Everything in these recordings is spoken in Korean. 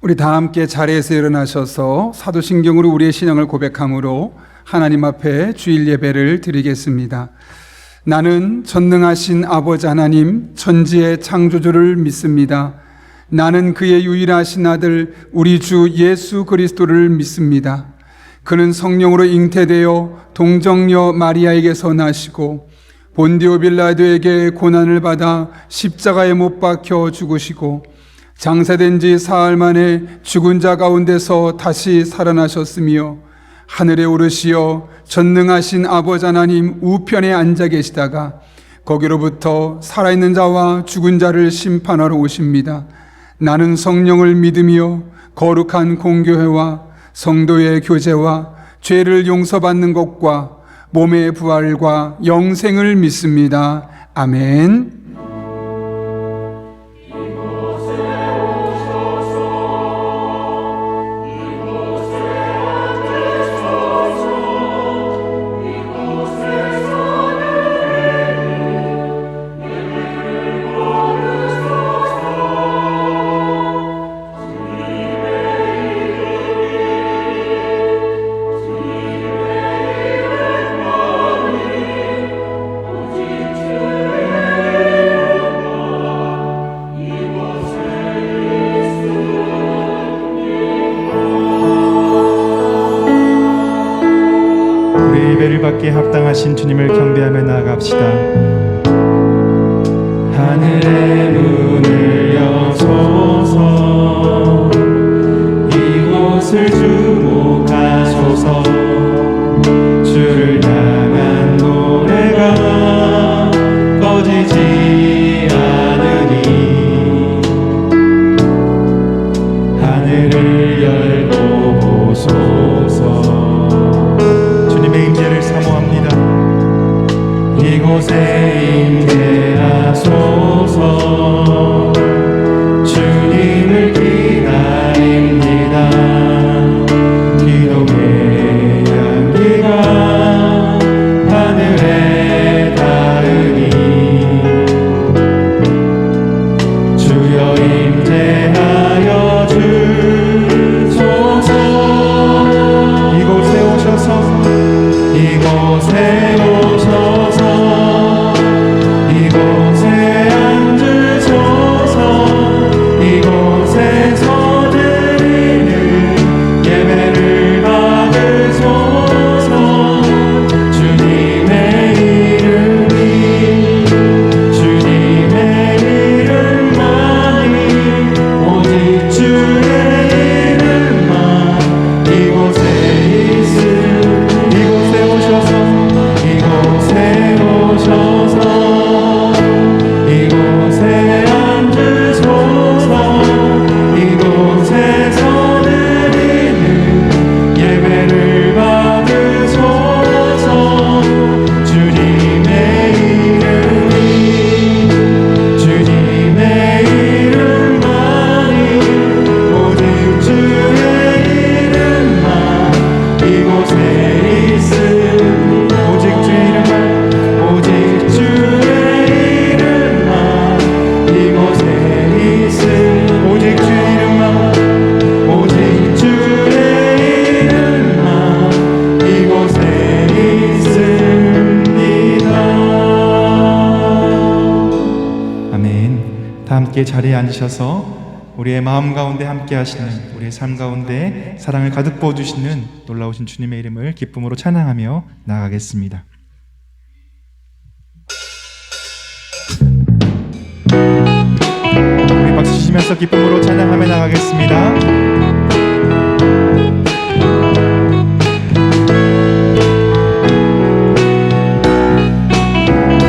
우리 다 함께 자리에서 일어나셔서 사도신경으로 우리의 신앙을 고백함으로 하나님 앞에 주일 예배를 드리겠습니다. 나는 전능하신 아버지 하나님 천지의 창조주를 믿습니다. 나는 그의 유일하신 아들 우리 주 예수 그리스도를 믿습니다. 그는 성령으로 잉태되어 동정녀 마리아에게서 나시고 본디오 빌라도에게 고난을 받아 십자가에 못 박혀 죽으시고 장사된 지 사흘 만에 죽은 자 가운데서 다시 살아나셨으며 하늘에 오르시어 전능하신 아버지 하나님 우편에 앉아 계시다가 거기로부터 살아있는 자와 죽은 자를 심판하러 오십니다. 나는 성령을 믿으며 거룩한 공교회와 성도의 교제와 죄를 용서받는 것과 몸의 부활과 영생을 믿습니다. 아멘. 예배를 받기에 합당하신 주님을 경배하며 나아갑시다. 하늘의 문을 여소서 이곳을 주목하소서 주를 향한 노래가 꺼지지 않으니 하늘을 열고 보소서. 이곳에 임재하소서. 주님을 기다립니다. 기도의 향기가 하늘에 닿으니 주여 임재하여 주소서. 이곳에 오셔서 이곳에 오셔서 이곳에 앉으소서. 이곳에서 드리는 예배를 받으소서. 주님의 이름이 주님의 이름만이 오직 주의 이름만 이곳에 있음. 이곳에 오셔서 이곳에 오셔서 이곳에 앉으소서. 이곳에서 드리는 예배를 받으소서. 주님의 이름이 주님의 이름만이 오직 주의 이름만 이곳에 있음. 오직 주의 이름만 오직 주의 이름만 이곳에 있음. 오직 주의 이름만 오직 주의 이름만 이곳에 있습니다. 아멘. 다 함께 자리에 앉으셔서 우리의 마음 가운데 함께 하시는, 우리의 삶 가운데 사랑을 가득 부어주시는 놀라우신 주님의 이름을 기쁨으로 찬양하며 나아가겠습니다. 우리 박수 치시면서 기쁨으로 찬양하며 나가겠습니다.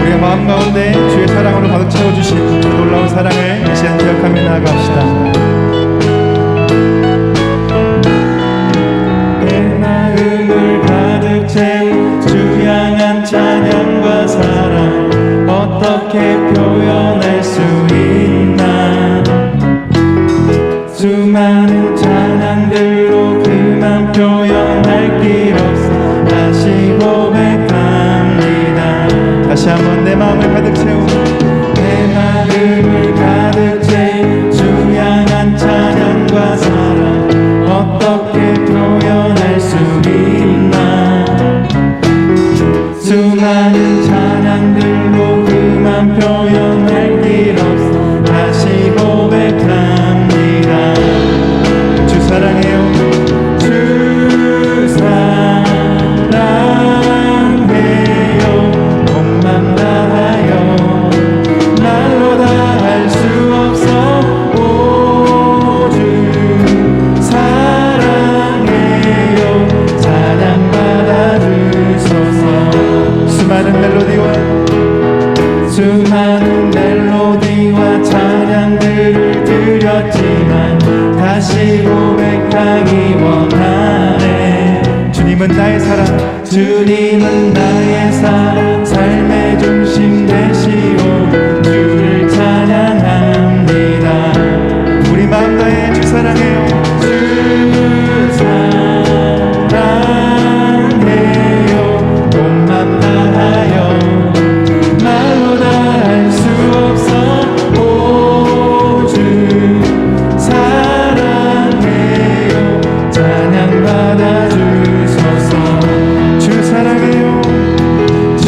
우리의 마음 가운데 주의 사랑으로 가득 채워주신 그 놀라운 사랑을 이 시간 기억하며 나아갑시다. 내 마음을 가득 채운 주 향한 찬양과 사랑 어떻게 표현할 수 있나. 수많은 찬양들로 그만 표현할 길 없어 다시 고백합니다. 다시 한번 내 마음을 가득 채우고 내 마음을 가득 채운 주 향한 찬양과 사랑 느꼈지만 다시 고백하기 원하네. 주님은 나의 사랑, 주님은 나의 사랑, 삶의 중심 되시오. 주를 찬양합니다. 우리 마음 다해 주 사랑해요. 주 사랑해요. 온 맘 다하여 말로 다 할 수 없어. 오 주 사랑해요. 찬양 받아 주소서. 주 사랑해요. 주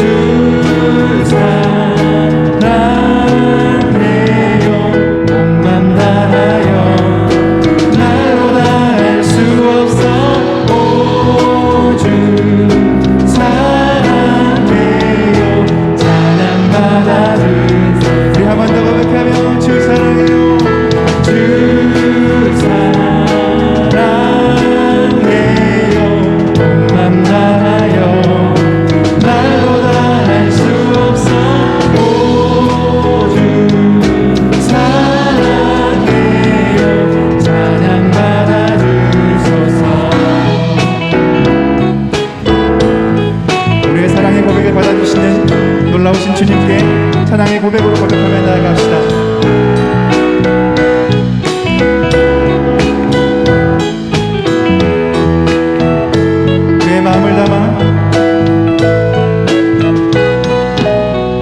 사랑해요. 온 맘 다하여 말로 다 할 수 없어. 오 주 사랑해요. 찬양 받아 주소서. 우리 한 번 더 고백하며 주 사랑해요. 주 사랑해요. 온 맘 다하여 말로 다 할 수 없어. 오 주 사랑해요. 찬양 받아 주소서. 우리의 사랑의 고백을 받아주시는 놀라우신 주님께 찬양의 고백으로 고백하며 나아갑시다. 우리의 마음을 담아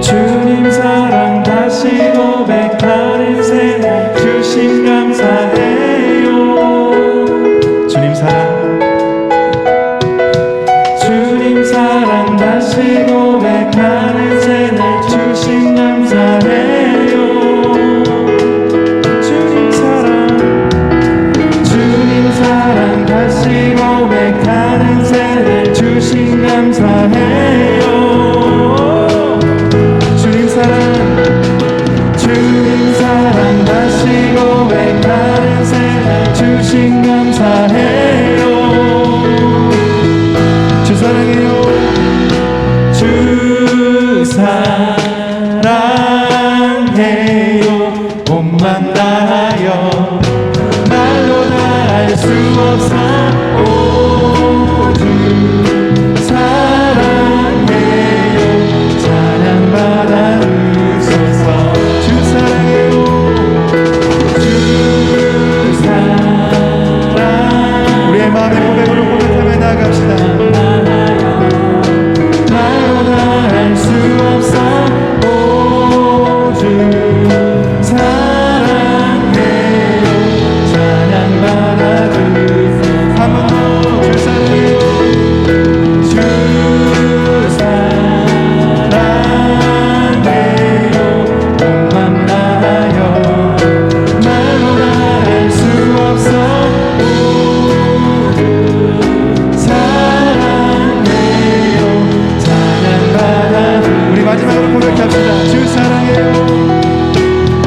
주님 사랑 다시 고백하는 새날 주심 감사해요. 주님 사랑, 주님 사랑 다시 고백하는 새날 주심 감사해요. 주님 사랑, 주님 사랑 다시 고백하는 새날 주심 감사해요. 주님 사랑, 주님 사랑 다시 고백하는 새날 주심 감사해요. 주 사랑해요. 주 사랑해요. 온 맘 다하여 말로 다 할 수 없어. 오 주 사랑해요. 찬양 받아 주소서. 주 사랑해요. 주 사랑. 우리의 마음의 고백으로 고백하며 나아갑시다. 말로 다 할 수 없어. 오 주 사랑해요. 찬양 받아 주소서. 한 번 더. 주 사랑해요. 주 사랑해요. 온 맘 다하여 말로 다 할 수 없어. 오 주 사랑해요. 찬양 받아 주소서. 우리 마지막으로 고백합시다. 주 사랑해요.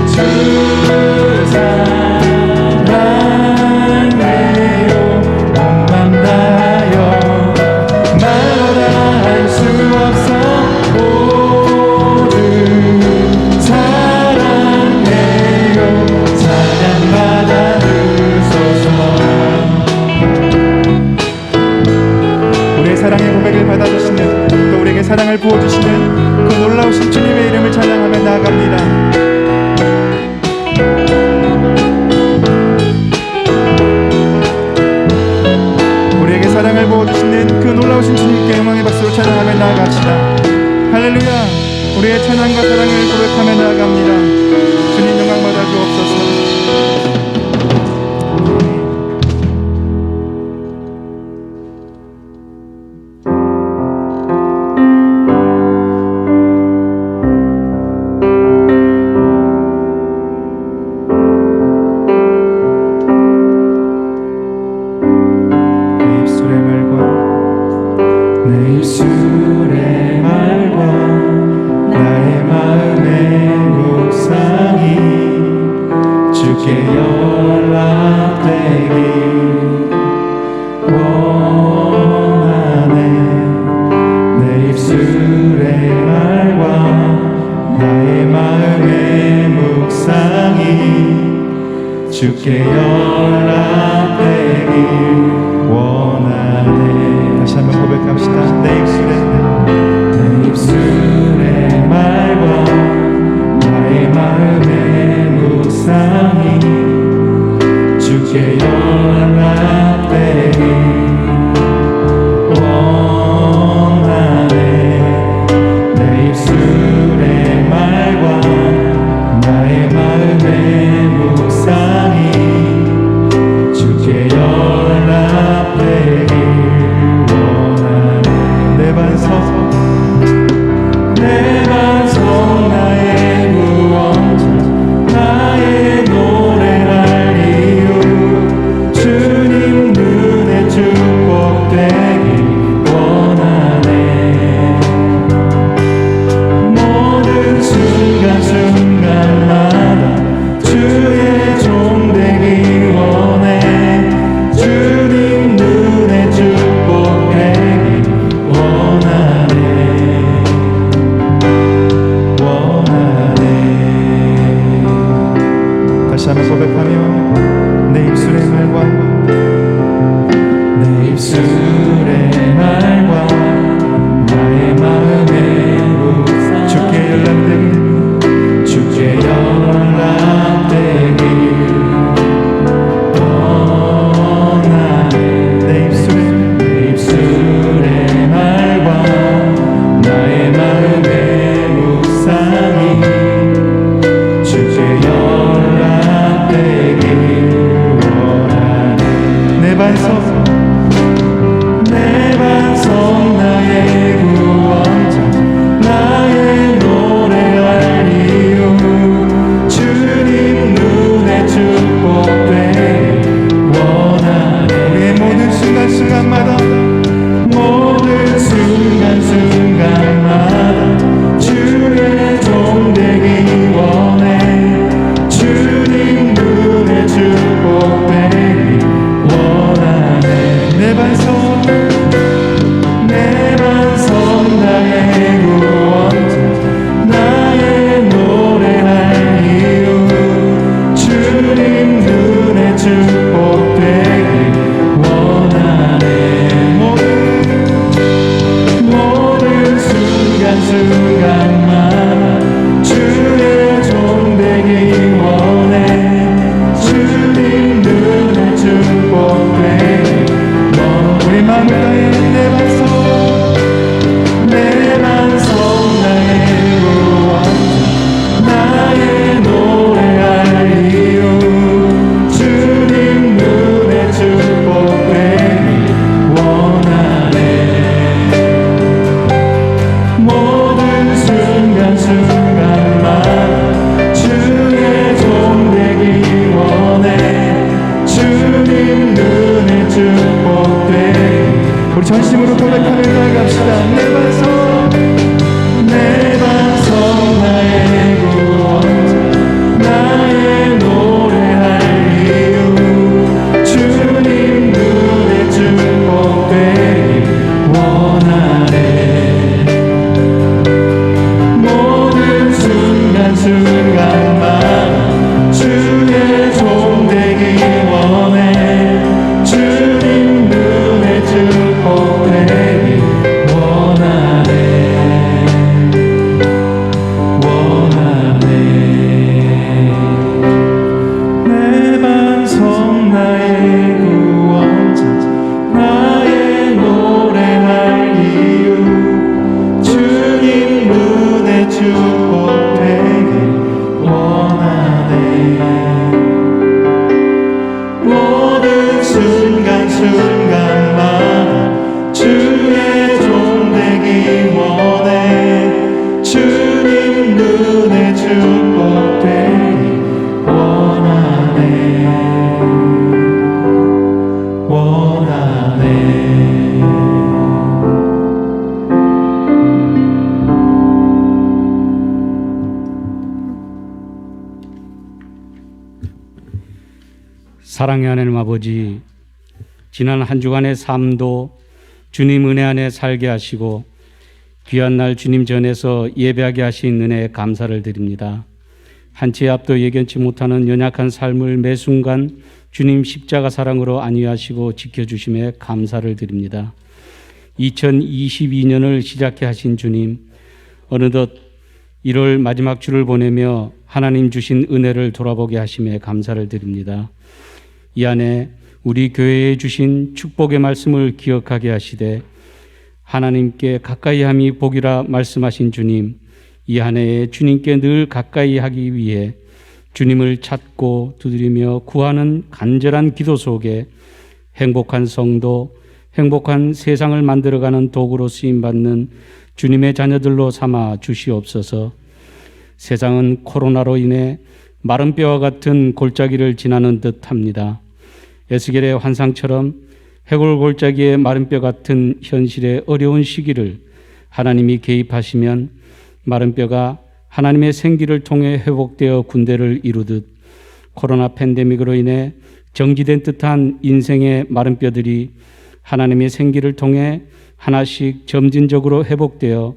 주 사랑해요. 온 맘 다하여 말로 다 할 수 없어. 오 주 사랑해요. 찬양 받아 주소서. 우리의 사랑의 고백을 받아주시는, 또 우리에게 사랑을 부어주시는 그 놀라우신 주님의 이름을 찬양하며 나아갑니다. 우리에게 사랑을 부어주시는 그 놀라우신 주님께 영광의 박수로 찬양하며 나아갑시다. 할렐루야. 우리의 찬양과 사랑을 고백하며 나아갑니다. 주님 영광 받아 주옵소서. 내 입술의 말과 나의 마음의 묵상이 주께 연락되길 원하네. 내 입술의 말과 나의 마음의 묵상이 주께 연락되길 원하네. 다시 한번 고백합시다. 내 입술의 말과 나의 마음의 묵상이 주께 연락되길 원하네. 내 입술의 말과 나의 마음의 묵상이 주께 연락되길 원하네. 내 반석 나의 구원자 나의 노래할 이유 주님 눈에 축복되길 원하네. 모든 순간순간마다 주의 종 되길 원해. 주님 눈에 축복되길 원하네. 다시 한번 고백하며 내 입술의 말과 나의 마음의 묵상 주께 연락되길 원하네. 내 입술의 말과 나의 마음의 묵상이 주께 연락되길 원하네. 내 반석 나의 구원자 나의 노래할 이유 주님 눈에 축복되길 원하네. 우리의 모든 순간순간마다 주의 종 되길 원해. 주님 눈에 축복되길 원하네. 내 반석 나의 구원자 나의 노래할 이유 주님 눈에 축복되길 원하네. 모든 순간순간마다 주의 종 되길 원해. 주님 눈에 축복되길 원하네. 우리 마음을 다해 내 반석 나의 구원자 나의 노래할 이유 주님 눈에 축복되길 원하네. 모든 순간순간마다 주의 종 되길 원해. 주님 눈에 축복되길. 우리 전심으로 고백하며 나아갑시다. 내 반석 나의 구원자 나의 노래할 이유 주님 눈에 축복되길 원하네. 모든 순간마다 주의 종 되길 원해. 주님 눈에 축복되길 원하네. 내 반석 나의 구원자 나의 노래할 이유 주님 눈에 축복되길 원하네. 모든 순간마다 주의 종 되길 원해. 주님 눈에 축복되길 원하네. 사랑의 하나님 아버지, 지난 한 주간의 삶도 주님 은혜 안에 살게 하시고 귀한 날 주님 전에서 예배하게 하신 은혜에 감사를 드립니다. 한 치의 앞도 예견치 못하는 연약한 삶을 매 순간 주님 십자가 사랑으로 안위하시고 지켜주심에 감사를 드립니다. 2022년을 시작해 하신 주님, 어느덧 1월 마지막 주를 보내며 하나님 주신 은혜를 돌아보게 하심에 감사를 드립니다. 이 안에 우리 교회에 주신 축복의 말씀을 기억하게 하시되 하나님께 가까이함이 복이라 말씀하신 주님, 이 한 해에 주님께 늘 가까이 하기 위해 주님을 찾고 두드리며 구하는 간절한 기도 속에 행복한 성도, 행복한 세상을 만들어가는 도구로 쓰임받는 주님의 자녀들로 삼아 주시옵소서. 세상은 코로나로 인해 마른 뼈와 같은 골짜기를 지나는 듯합니다. 에스겔의 환상처럼 해골 골짜기의 마른 뼈 같은 현실의 어려운 시기를 하나님이 개입하시면 마른 뼈가 하나님의 생기를 통해 회복되어 군대를 이루듯 코로나 팬데믹으로 인해 정지된 듯한 인생의 마른 뼈들이 하나님의 생기를 통해 하나씩 점진적으로 회복되어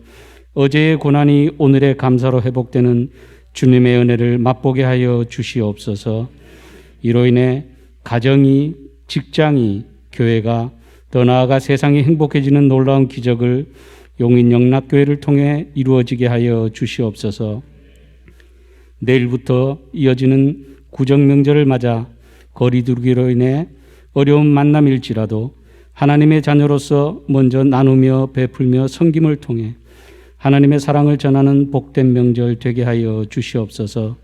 어제의 고난이 오늘의 감사로 회복되는 주님의 은혜를 맛보게 하여 주시옵소서. 이로 인해 가정이, 직장이, 교회가 더 나아가 세상이 행복해지는 놀라운 기적을 용인영락교회를 통해 이루어지게 하여 주시옵소서. 내일부터 이어지는 구정명절을 맞아 거리두기로 인해 어려운 만남일지라도 하나님의 자녀로서 먼저 나누며 베풀며 섬김을 통해 하나님의 사랑을 전하는 복된 명절 되게 하여 주시옵소서.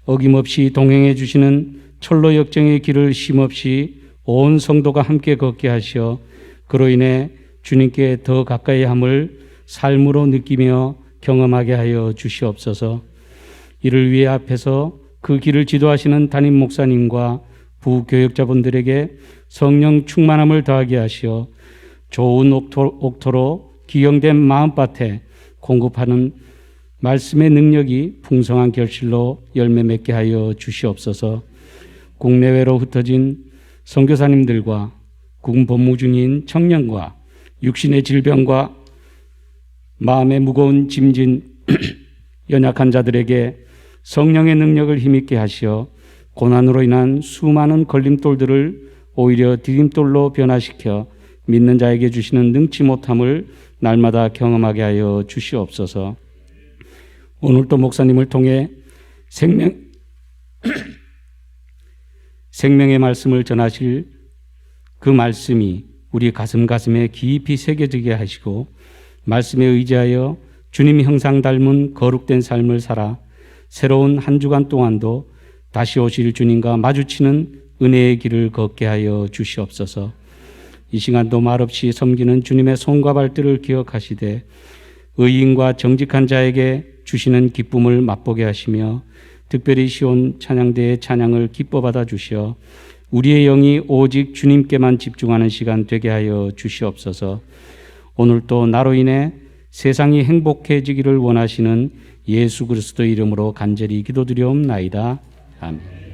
어김없이 동행해 주시는 철로 역정의 길을 쉼없이 온 성도가 함께 걷게 하시어 그로 인해 주님께 더 가까이 함을 삶으로 느끼며 경험하게 하여 주시옵소서. 이를 위해 앞에서 그 길을 지도하시는 담임 목사님과 부교역자분들에게 성령 충만함을 더하게 하시어 좋은 옥토로 기경된 마음밭에 공급하는 말씀의 능력이 풍성한 결실로 열매 맺게 하여 주시옵소서. 국내외로 흩어진 선교사님들과 군복무 중인 청년과 육신의 질병과 마음의 무거운 짐진 연약한 자들에게 성령의 능력을 힘있게 하시어 고난으로 인한 수많은 걸림돌들을 오히려 디딤돌로 변화시켜 믿는 자에게 주시는 능치 못함을 날마다 경험하게 하여 주시옵소서. 오늘도 목사님을 통해 생명의 말씀을 전하실 그 말씀이 우리 가슴에 깊이 새겨지게 하시고 말씀에 의지하여 주님 형상 닮은 거룩된 삶을 살아 새로운 한 주간 동안도 다시 오실 주님과 마주치는 은혜의 길을 걷게 하여 주시옵소서. 이 시간도 말없이 섬기는 주님의 손과 발들을 기억하시되 의인과 정직한 자에게 주시는 기쁨을 맛보게 하시며 특별히 시온 찬양대의 찬양을 기뻐 받아 주시어 우리의 영이 오직 주님께만 집중하는 시간 되게 하여 주시옵소서. 오늘도 나로 인해 세상이 행복해지기를 원하시는 예수 그리스도 이름으로 간절히 기도드리옵나이다. 아멘.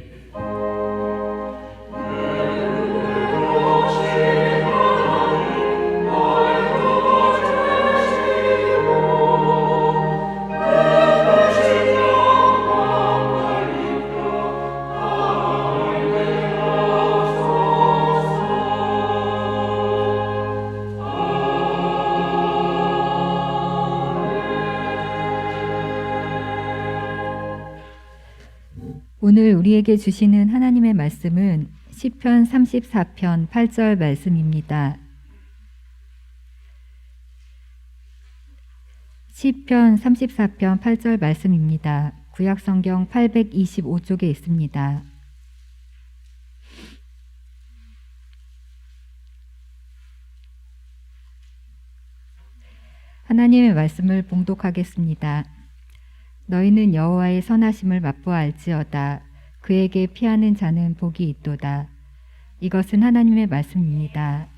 오늘 우리에게 주시는 하나님의 말씀은 시편 34편 8절 말씀입니다. 시편 34편 8절 말씀입니다. 구약성경 825쪽에 있습니다. 하나님의 말씀을 봉독하겠습니다. 너희는 여호와의 선하심을 맛보알지어다. 그에게 피하는 자는 복이 있도다. 이것은 하나님의 말씀입니다.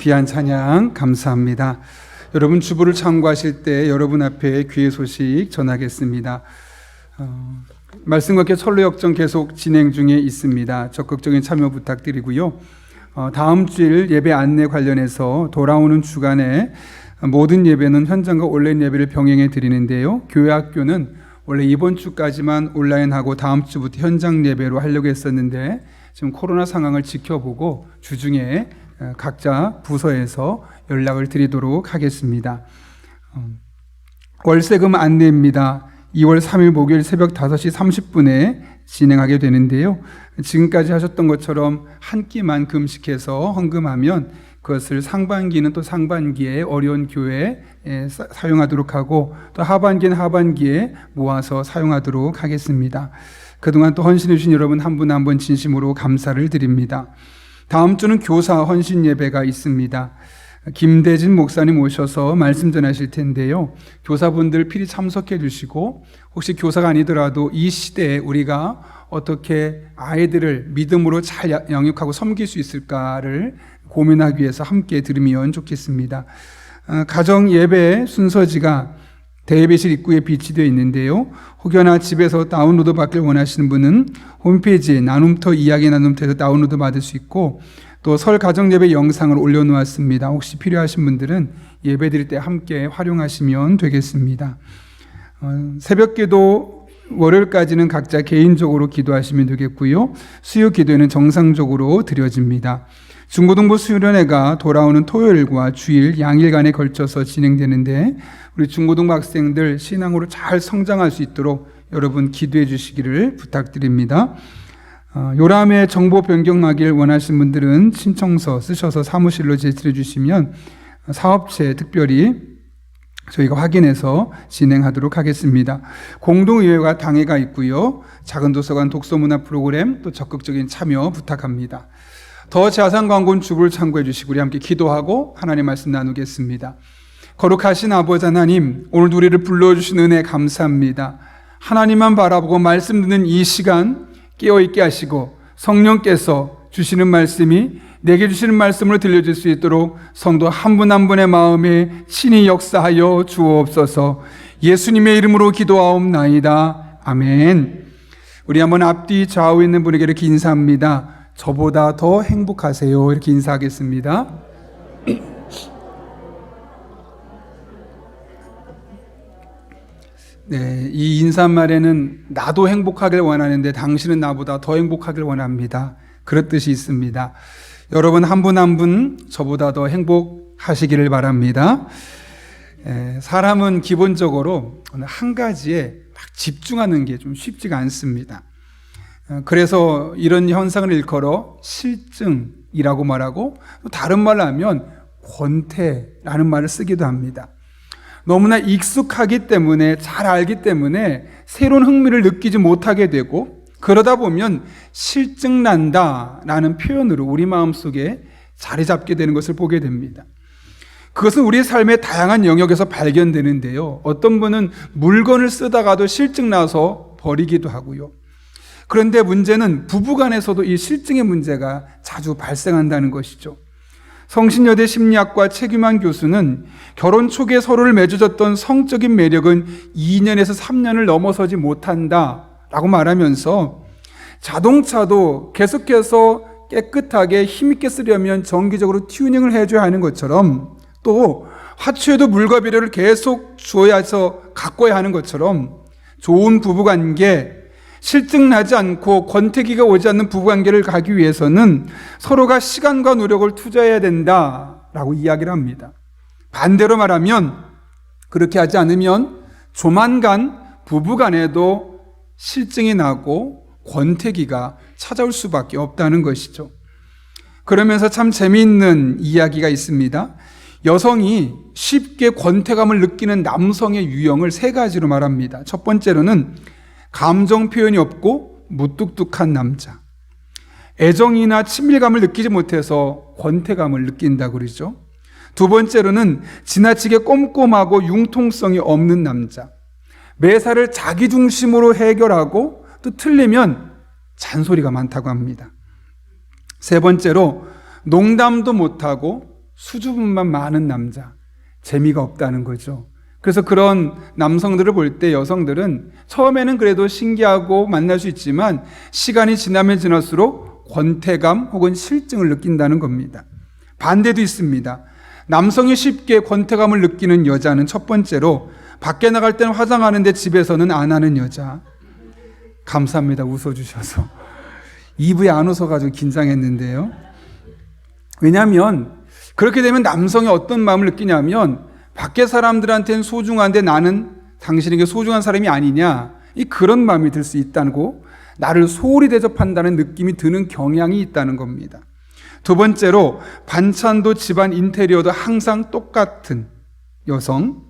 귀한 찬양 감사합니다. 여러분 주부를 참고하실 때 여러분 앞에 귀의 소식 전하겠습니다. 말씀과 함께 철로 역정 계속 진행 중에 있습니다. 적극적인 참여 부탁드리고요. 다음 주일 예배 안내 관련해서 돌아오는 주간에 모든 예배는 현장과 온라인 예배를 병행해 드리는데요. 교회 학교는 원래 이번 주까지만 온라인하고 다음 주부터 현장 예배로 하려고 했었는데 지금 코로나 상황을 지켜보고 주중에 각자 부서에서 연락을 드리도록 하겠습니다. 월세금 안내입니다. 2월 3일 목요일 새벽 5시 30분에 진행하게 되는데요. 지금까지 하셨던 것처럼 한 끼만 금식해서 헌금하면 그것을 상반기는 또 상반기에 어려운 교회에 사용하도록 하고 또 하반기는 하반기에 모아서 사용하도록 하겠습니다. 그동안 또 헌신해 주신 여러분 한 분 한 분 진심으로 감사를 드립니다. 다음 주는 교사 헌신 예배가 있습니다. 김대진 목사님 오셔서 말씀 전하실 텐데요. 교사분들 필히 참석해 주시고 혹시 교사가 아니더라도 이 시대에 우리가 어떻게 아이들을 믿음으로 잘 양육하고 섬길 수 있을까를 고민하기 위해서 함께 들으면 좋겠습니다. 가정 예배 순서지가 대예배실 입구에 비치되어 있는데요. 혹여나 집에서 다운로드 받길 원하시는 분은 홈페이지에 나눔터 이야기 나눔터에서 다운로드 받을 수 있고 또 설 가정 예배 영상을 올려놓았습니다. 혹시 필요하신 분들은 예배 드릴 때 함께 활용하시면 되겠습니다. 새벽기도 월요일까지는 각자 개인적으로 기도하시면 되겠고요. 수요 기도회는 정상적으로 드려집니다. 중고등부 수련회가 돌아오는 토요일과 주일 양일간에 걸쳐서 진행되는데 우리 중고등부 학생들 신앙으로 잘 성장할 수 있도록 여러분 기도해 주시기를 부탁드립니다. 요람에 정보 변경하길 원하시는 분들은 신청서 쓰셔서 사무실로 제출해 주시면 사업체 특별히 저희가 확인해서 진행하도록 하겠습니다. 공동의회가 당회가 있고요. 작은 도서관 독서문화 프로그램 또 적극적인 참여 부탁합니다. 더 자세한 광고는 주부를 참고해 주시고 우리 함께 기도하고 하나님 말씀 나누겠습니다. 거룩하신 아버지 하나님, 오늘도 우리를 불러주신 은혜 감사합니다. 하나님만 바라보고 말씀 듣는 이 시간 깨어있게 하시고 성령께서 주시는 말씀이 내게 주시는 말씀으로 들려줄 수 있도록 성도 한 분 한 분의 마음에 친히 역사하여 주옵소서. 예수님의 이름으로 기도하옵나이다. 아멘. 우리 한번 앞뒤 좌우 있는 분에게 이렇게 인사합니다. 저보다 더 행복하세요. 이렇게 인사하겠습니다. 네, 이 인사말에는 나도 행복하길 원하는데 당신은 나보다 더 행복하길 원합니다. 그런 뜻이 있습니다. 여러분 한 분 한 분 저보다 더 행복하시기를 바랍니다. 사람은 기본적으로 한 가지에 막 집중하는 게 좀 쉽지가 않습니다. 그래서 이런 현상을 일컬어 실증이라고 말하고 다른 말로 하면 권태라는 말을 쓰기도 합니다. 너무나 익숙하기 때문에 잘 알기 때문에 새로운 흥미를 느끼지 못하게 되고 그러다 보면 실증난다라는 표현으로 우리 마음속에 자리 잡게 되는 것을 보게 됩니다. 그것은 우리의 삶의 다양한 영역에서 발견되는데요. 어떤 분은 물건을 쓰다가도 실증나서 버리기도 하고요. 그런데 문제는 부부간에서도 이 실증의 문제가 자주 발생한다는 것이죠. 성신여대 심리학과 최규만 교수는 결혼 초기에 서로를 맺어줬던 성적인 매력은 2년에서 3년을 넘어서지 못한다 라고 말하면서 자동차도 계속해서 깨끗하게 힘있게 쓰려면 정기적으로 튜닝을 해줘야 하는 것처럼 또 화초에도 물과 비료를 계속 주어야 해서 가꿔야 하는 것처럼 좋은 부부관계, 실증나지 않고 권태기가 오지 않는 부부관계를 가기 위해서는 서로가 시간과 노력을 투자해야 된다라고 이야기를 합니다. 반대로 말하면 그렇게 하지 않으면 조만간 부부간에도 실증이 나고 권태기가 찾아올 수밖에 없다는 것이죠. 그러면서 참 재미있는 이야기가 있습니다. 여성이 쉽게 권태감을 느끼는 남성의 유형을 3가지로 말합니다. 첫 번째로는 감정 표현이 없고 무뚝뚝한 남자. 애정이나 친밀감을 느끼지 못해서 권태감을 느낀다고 그러죠. 두 번째로는 지나치게 꼼꼼하고 융통성이 없는 남자. 매사를 자기 중심으로 해결하고 또 틀리면 잔소리가 많다고 합니다. 세 번째로 농담도 못하고 수줍음만 많은 남자, 재미가 없다는 거죠. 그래서 그런 남성들을 볼 때 여성들은 처음에는 그래도 신기하고 만날 수 있지만 시간이 지나면 지날수록 권태감 혹은 실증을 느낀다는 겁니다. 반대도 있습니다. 남성이 쉽게 권태감을 느끼는 여자는 첫 번째로 밖에 나갈 때는 화장하는데 집에서는 안 하는 여자. 감사합니다. 웃어주셔서. 2부에 안 웃어가지고 긴장했는데요. 왜냐하면 그렇게 되면 남성이 어떤 마음을 느끼냐면 밖에 사람들한테는 소중한데 나는 당신에게 소중한 사람이 아니냐, 그런 마음이 들 수 있다고, 나를 소홀히 대접한다는 느낌이 드는 경향이 있다는 겁니다. 두 번째로 반찬도 집안 인테리어도 항상 똑같은 여성,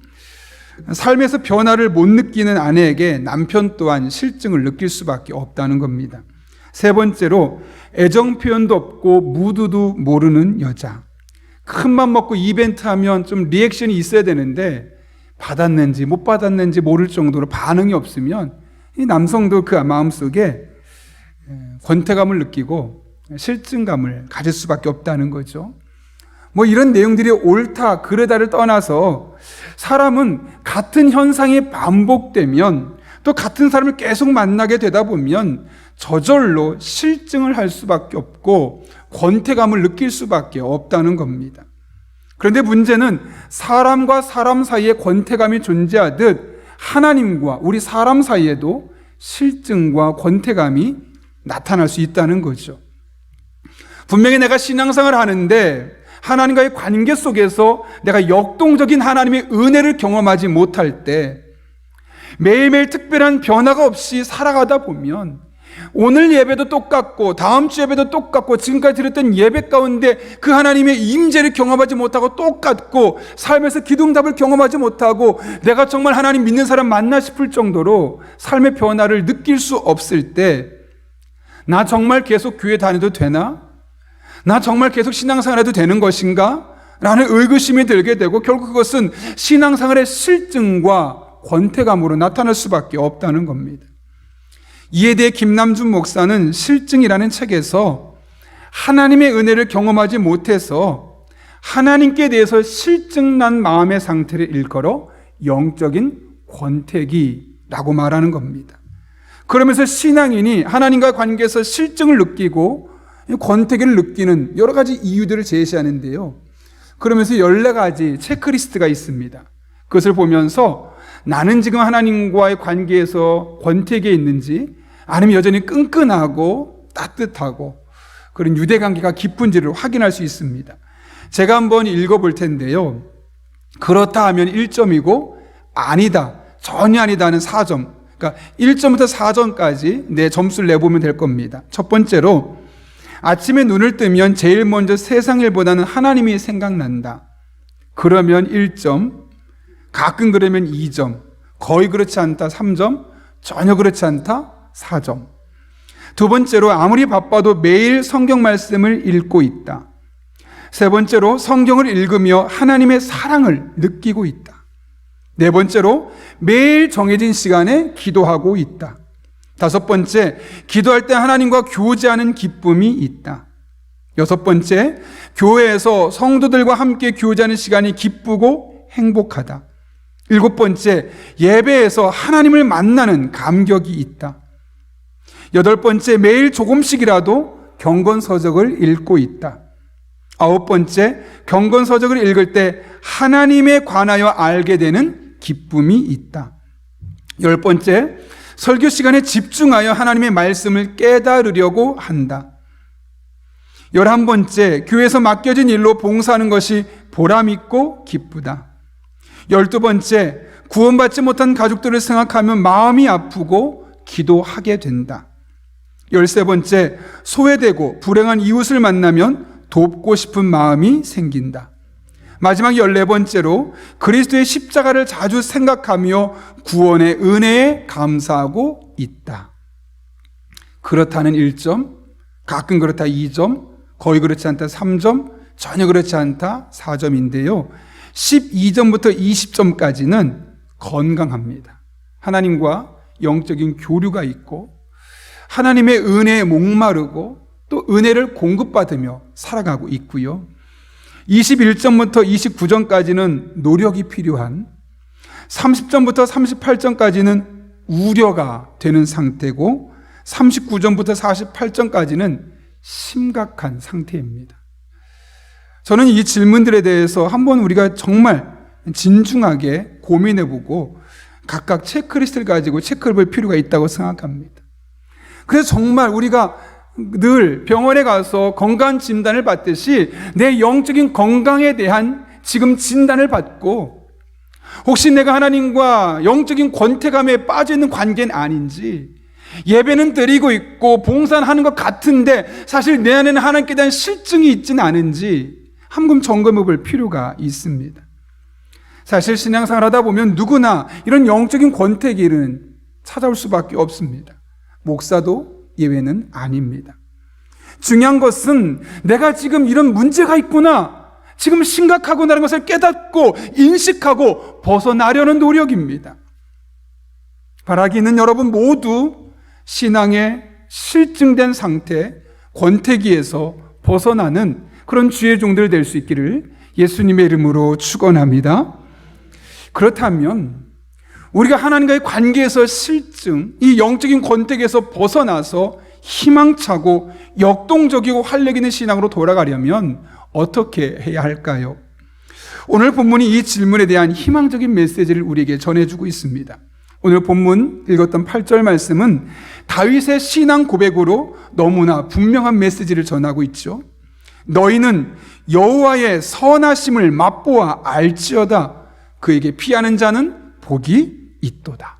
삶에서 변화를 못 느끼는 아내에게 남편 또한 실증을 느낄 수밖에 없다는 겁니다. 세 번째로 애정 표현도 없고 무드도 모르는 여자, 큰맘 먹고 이벤트 하면 좀 리액션이 있어야 되는데 받았는지 못 받았는지 모를 정도로 반응이 없으면 이 남성도 그 마음속에 권태감을 느끼고 실증감을 가질 수밖에 없다는 거죠. 이런 내용들이 옳다 그르다를 떠나서 사람은 같은 현상이 반복되면, 또 같은 사람을 계속 만나게 되다 보면 저절로 실증을 할 수밖에 없고 권태감을 느낄 수밖에 없다는 겁니다. 그런데 문제는 사람과 사람 사이에 권태감이 존재하듯 하나님과 우리 사람 사이에도 실증과 권태감이 나타날 수 있다는 거죠. 분명히 내가 신앙생활을 하는데 하나님과의 관계 속에서 내가 역동적인 하나님의 은혜를 경험하지 못할 때, 매일매일 특별한 변화가 없이 살아가다 보면 오늘 예배도 똑같고 다음 주 예배도 똑같고 지금까지 드렸던 예배 가운데 그 하나님의 임재를 경험하지 못하고 똑같고 삶에서 기둥답을 경험하지 못하고 내가 정말 하나님 믿는 사람 맞나 싶을 정도로 삶의 변화를 느낄 수 없을 때, 나 정말 계속 교회 다녀도 되나? 나 정말 계속 신앙생활 해도 되는 것인가? 라는 의구심이 들게 되고 결국 그것은 신앙생활의 실증과 권태감으로 나타날 수밖에 없다는 겁니다. 이에 대해 김남준 목사는 실증이라는 책에서 하나님의 은혜를 경험하지 못해서 하나님께 대해서 실증난 마음의 상태를 일컬어 영적인 권태기라고 말하는 겁니다. 그러면서 신앙인이 하나님과 관계에서 실증을 느끼고 권태기를 느끼는 여러 가지 이유들을 제시하는데요. 그러면서 14가지 체크리스트가 있습니다. 그것을 보면서 나는 지금 하나님과의 관계에서 권태기에 있는지 아니면 여전히 끈끈하고 따뜻하고 그런 유대관계가 깊은지를 확인할 수 있습니다. 제가 한번 읽어볼 텐데요. 그렇다 하면 1점이고 아니다, 전혀 아니다는 4점. 그러니까 1점부터 4점까지 내 점수를 내보면 될 겁니다. 첫 번째로 아침에 눈을 뜨면 제일 먼저 세상 일보다는 하나님이 생각난다. 그러면 1점, 가끔 그러면 2점, 거의 그렇지 않다 3점, 전혀 그렇지 않다 4점. 두 번째로 아무리 바빠도 매일 성경 말씀을 읽고 있다. 세 번째로 성경을 읽으며 하나님의 사랑을 느끼고 있다. 네 번째로 매일 정해진 시간에 기도하고 있다. 다섯 번째, 기도할 때 하나님과 교제하는 기쁨이 있다. 여섯 번째, 교회에서 성도들과 함께 교제하는 시간이 기쁘고 행복하다. 일곱 번째, 예배에서 하나님을 만나는 감격이 있다. 여덟 번째, 매일 조금씩이라도 경건서적을 읽고 있다. 아홉 번째, 경건서적을 읽을 때 하나님에 관하여 알게 되는 기쁨이 있다. 열 번째, 설교 시간에 집중하여 하나님의 말씀을 깨달으려고 한다. 11번째, 교회에서 맡겨진 일로 봉사하는 것이 보람있고 기쁘다. 12번째, 구원받지 못한 가족들을 생각하면 마음이 아프고 기도하게 된다. 13번째, 소외되고 불행한 이웃을 만나면 돕고 싶은 마음이 생긴다. 마지막 14번째로 그리스도의 십자가를 자주 생각하며 구원의 은혜에 감사하고 있다. 그렇다는 1점, 가끔 그렇다 2점, 거의 그렇지 않다 3점, 전혀 그렇지 않다 4점인데요. 12점부터 20점까지는 건강합니다. 하나님과 영적인 교류가 있고 하나님의 은혜에 목마르고 또 은혜를 공급받으며 살아가고 있고요. 21점부터 29점까지는 노력이 필요한, 30점부터 38점까지는 우려가 되는 상태고 39점부터 48점까지는 심각한 상태입니다. 저는 이 질문들에 대해서 한번 우리가 정말 진중하게 고민해보고 각각 체크리스트를 가지고 체크해볼 필요가 있다고 생각합니다. 그래서 정말 우리가 늘 병원에 가서 건강 진단을 받듯이 내 영적인 건강에 대한 지금 진단을 받고, 혹시 내가 하나님과 영적인 권태감에 빠져있는 관계는 아닌지, 예배는 드리고 있고 봉사는 하는 것 같은데 사실 내 안에는 하나님께 대한 실증이 있지는 않은지 한번 점검해 볼 필요가 있습니다. 사실 신앙생활 하다 보면 누구나 이런 영적인 권태기는 찾아올 수밖에 없습니다. 목사도 예외는 아닙니다. 중요한 것은 내가 지금 이런 문제가 있구나, 지금 심각하구나라는 것을 깨닫고 인식하고 벗어나려는 노력입니다. 바라기 있는 여러분 모두 신앙의 실증된 상태, 권태기에서 벗어나는 그런 주의 종들 될 수 있기를 예수님의 이름으로 축원합니다. 그렇다면 우리가 하나님과의 관계에서 실증, 이 영적인 권태기에서 벗어나서 희망차고 역동적이고 활력 있는 신앙으로 돌아가려면 어떻게 해야 할까요? 오늘 본문이 이 질문에 대한 희망적인 메시지를 우리에게 전해주고 있습니다. 오늘 본문 읽었던 8절 말씀은 다윗의 신앙 고백으로 너무나 분명한 메시지를 전하고 있죠. 너희는 여호와의 선하심을 맛보아 알지어다. 그에게 피하는 자는 복이 있도다.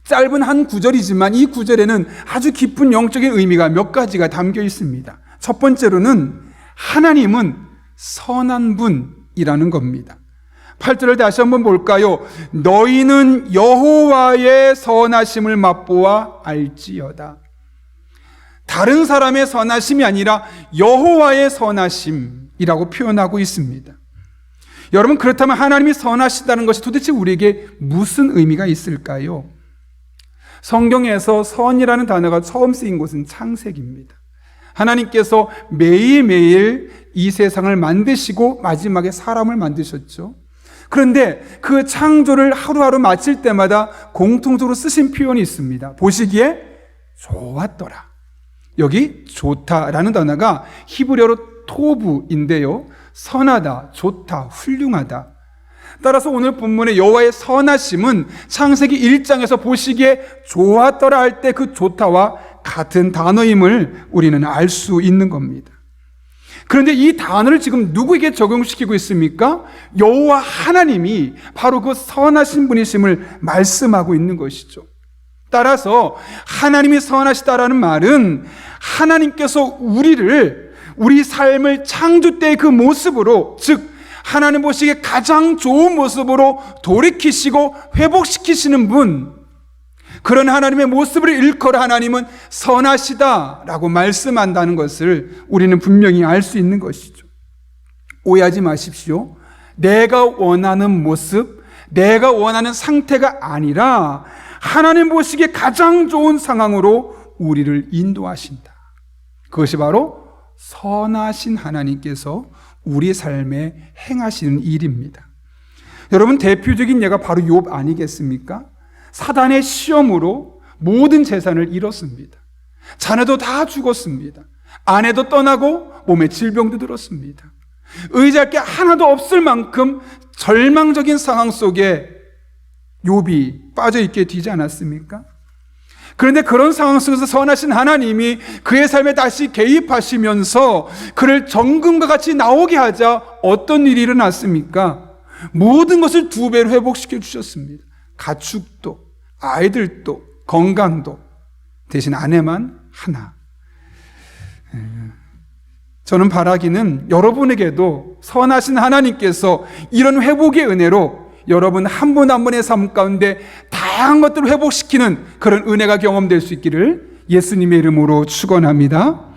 짧은 한 구절이지만 이 구절에는 아주 깊은 영적인 의미가 몇 가지가 담겨 있습니다. 첫 번째로는 하나님은 선한 분이라는 겁니다. 8절을 다시 한번 볼까요? 너희는 여호와의 선하심을 맛보아 알지어다. 다른 사람의 선하심이 아니라 여호와의 선하심이라고 표현하고 있습니다. 여러분, 그렇다면 하나님이 선하시다는 것이 도대체 우리에게 무슨 의미가 있을까요? 성경에서 선이라는 단어가 처음 쓰인 곳은 창세기입니다. 하나님께서 매일매일 이 세상을 만드시고 마지막에 사람을 만드셨죠. 그런데 그 창조를 하루하루 마칠 때마다 공통적으로 쓰신 표현이 있습니다. 보시기에 좋았더라. 여기 좋다라는 단어가 히브리어로 토브인데요. 선하다, 좋다, 훌륭하다. 따라서 오늘 본문의 여호와의 선하심은 창세기 1장에서 보시기에 좋았더라 할 때 그 좋다와 같은 단어임을 우리는 알 수 있는 겁니다. 그런데 이 단어를 지금 누구에게 적용시키고 있습니까? 여호와 하나님이 바로 그 선하신 분이심을 말씀하고 있는 것이죠. 따라서 하나님이 선하시다라는 말은 하나님께서 우리 삶을 창조 때의 그 모습으로, 즉 하나님 보시기에 가장 좋은 모습으로 돌이키시고 회복시키시는 분, 그런 하나님의 모습을 일컬어 하나님은 선하시다라고 말씀한다는 것을 우리는 분명히 알 수 있는 것이죠. 오해하지 마십시오. 내가 원하는 모습, 내가 원하는 상태가 아니라 하나님 보시기에 가장 좋은 상황으로 우리를 인도하신다. 그것이 바로 선하신 하나님께서 우리 삶에 행하시는 일입니다. 여러분, 대표적인 예가 바로 욥 아니겠습니까? 사단의 시험으로 모든 재산을 잃었습니다. 자녀도 다 죽었습니다. 아내도 떠나고 몸에 질병도 들었습니다. 의지할 게 하나도 없을 만큼 절망적인 상황 속에 욥이 빠져있게 되지 않았습니까? 그런데 그런 상황 속에서 선하신 하나님이 그의 삶에 다시 개입하시면서 그를 정금과 같이 나오게 하자 어떤 일이 일어났습니까? 모든 것을 2배로 회복시켜 주셨습니다. 가축도, 아이들도, 건강도. 대신 아내만 하나. 저는 바라기는 여러분에게도 선하신 하나님께서 이런 회복의 은혜로 여러분 한 분 한 분의 삶 가운데 다양한 것들을 회복시키는 그런 은혜가 경험될 수 있기를 예수님의 이름으로 축원합니다.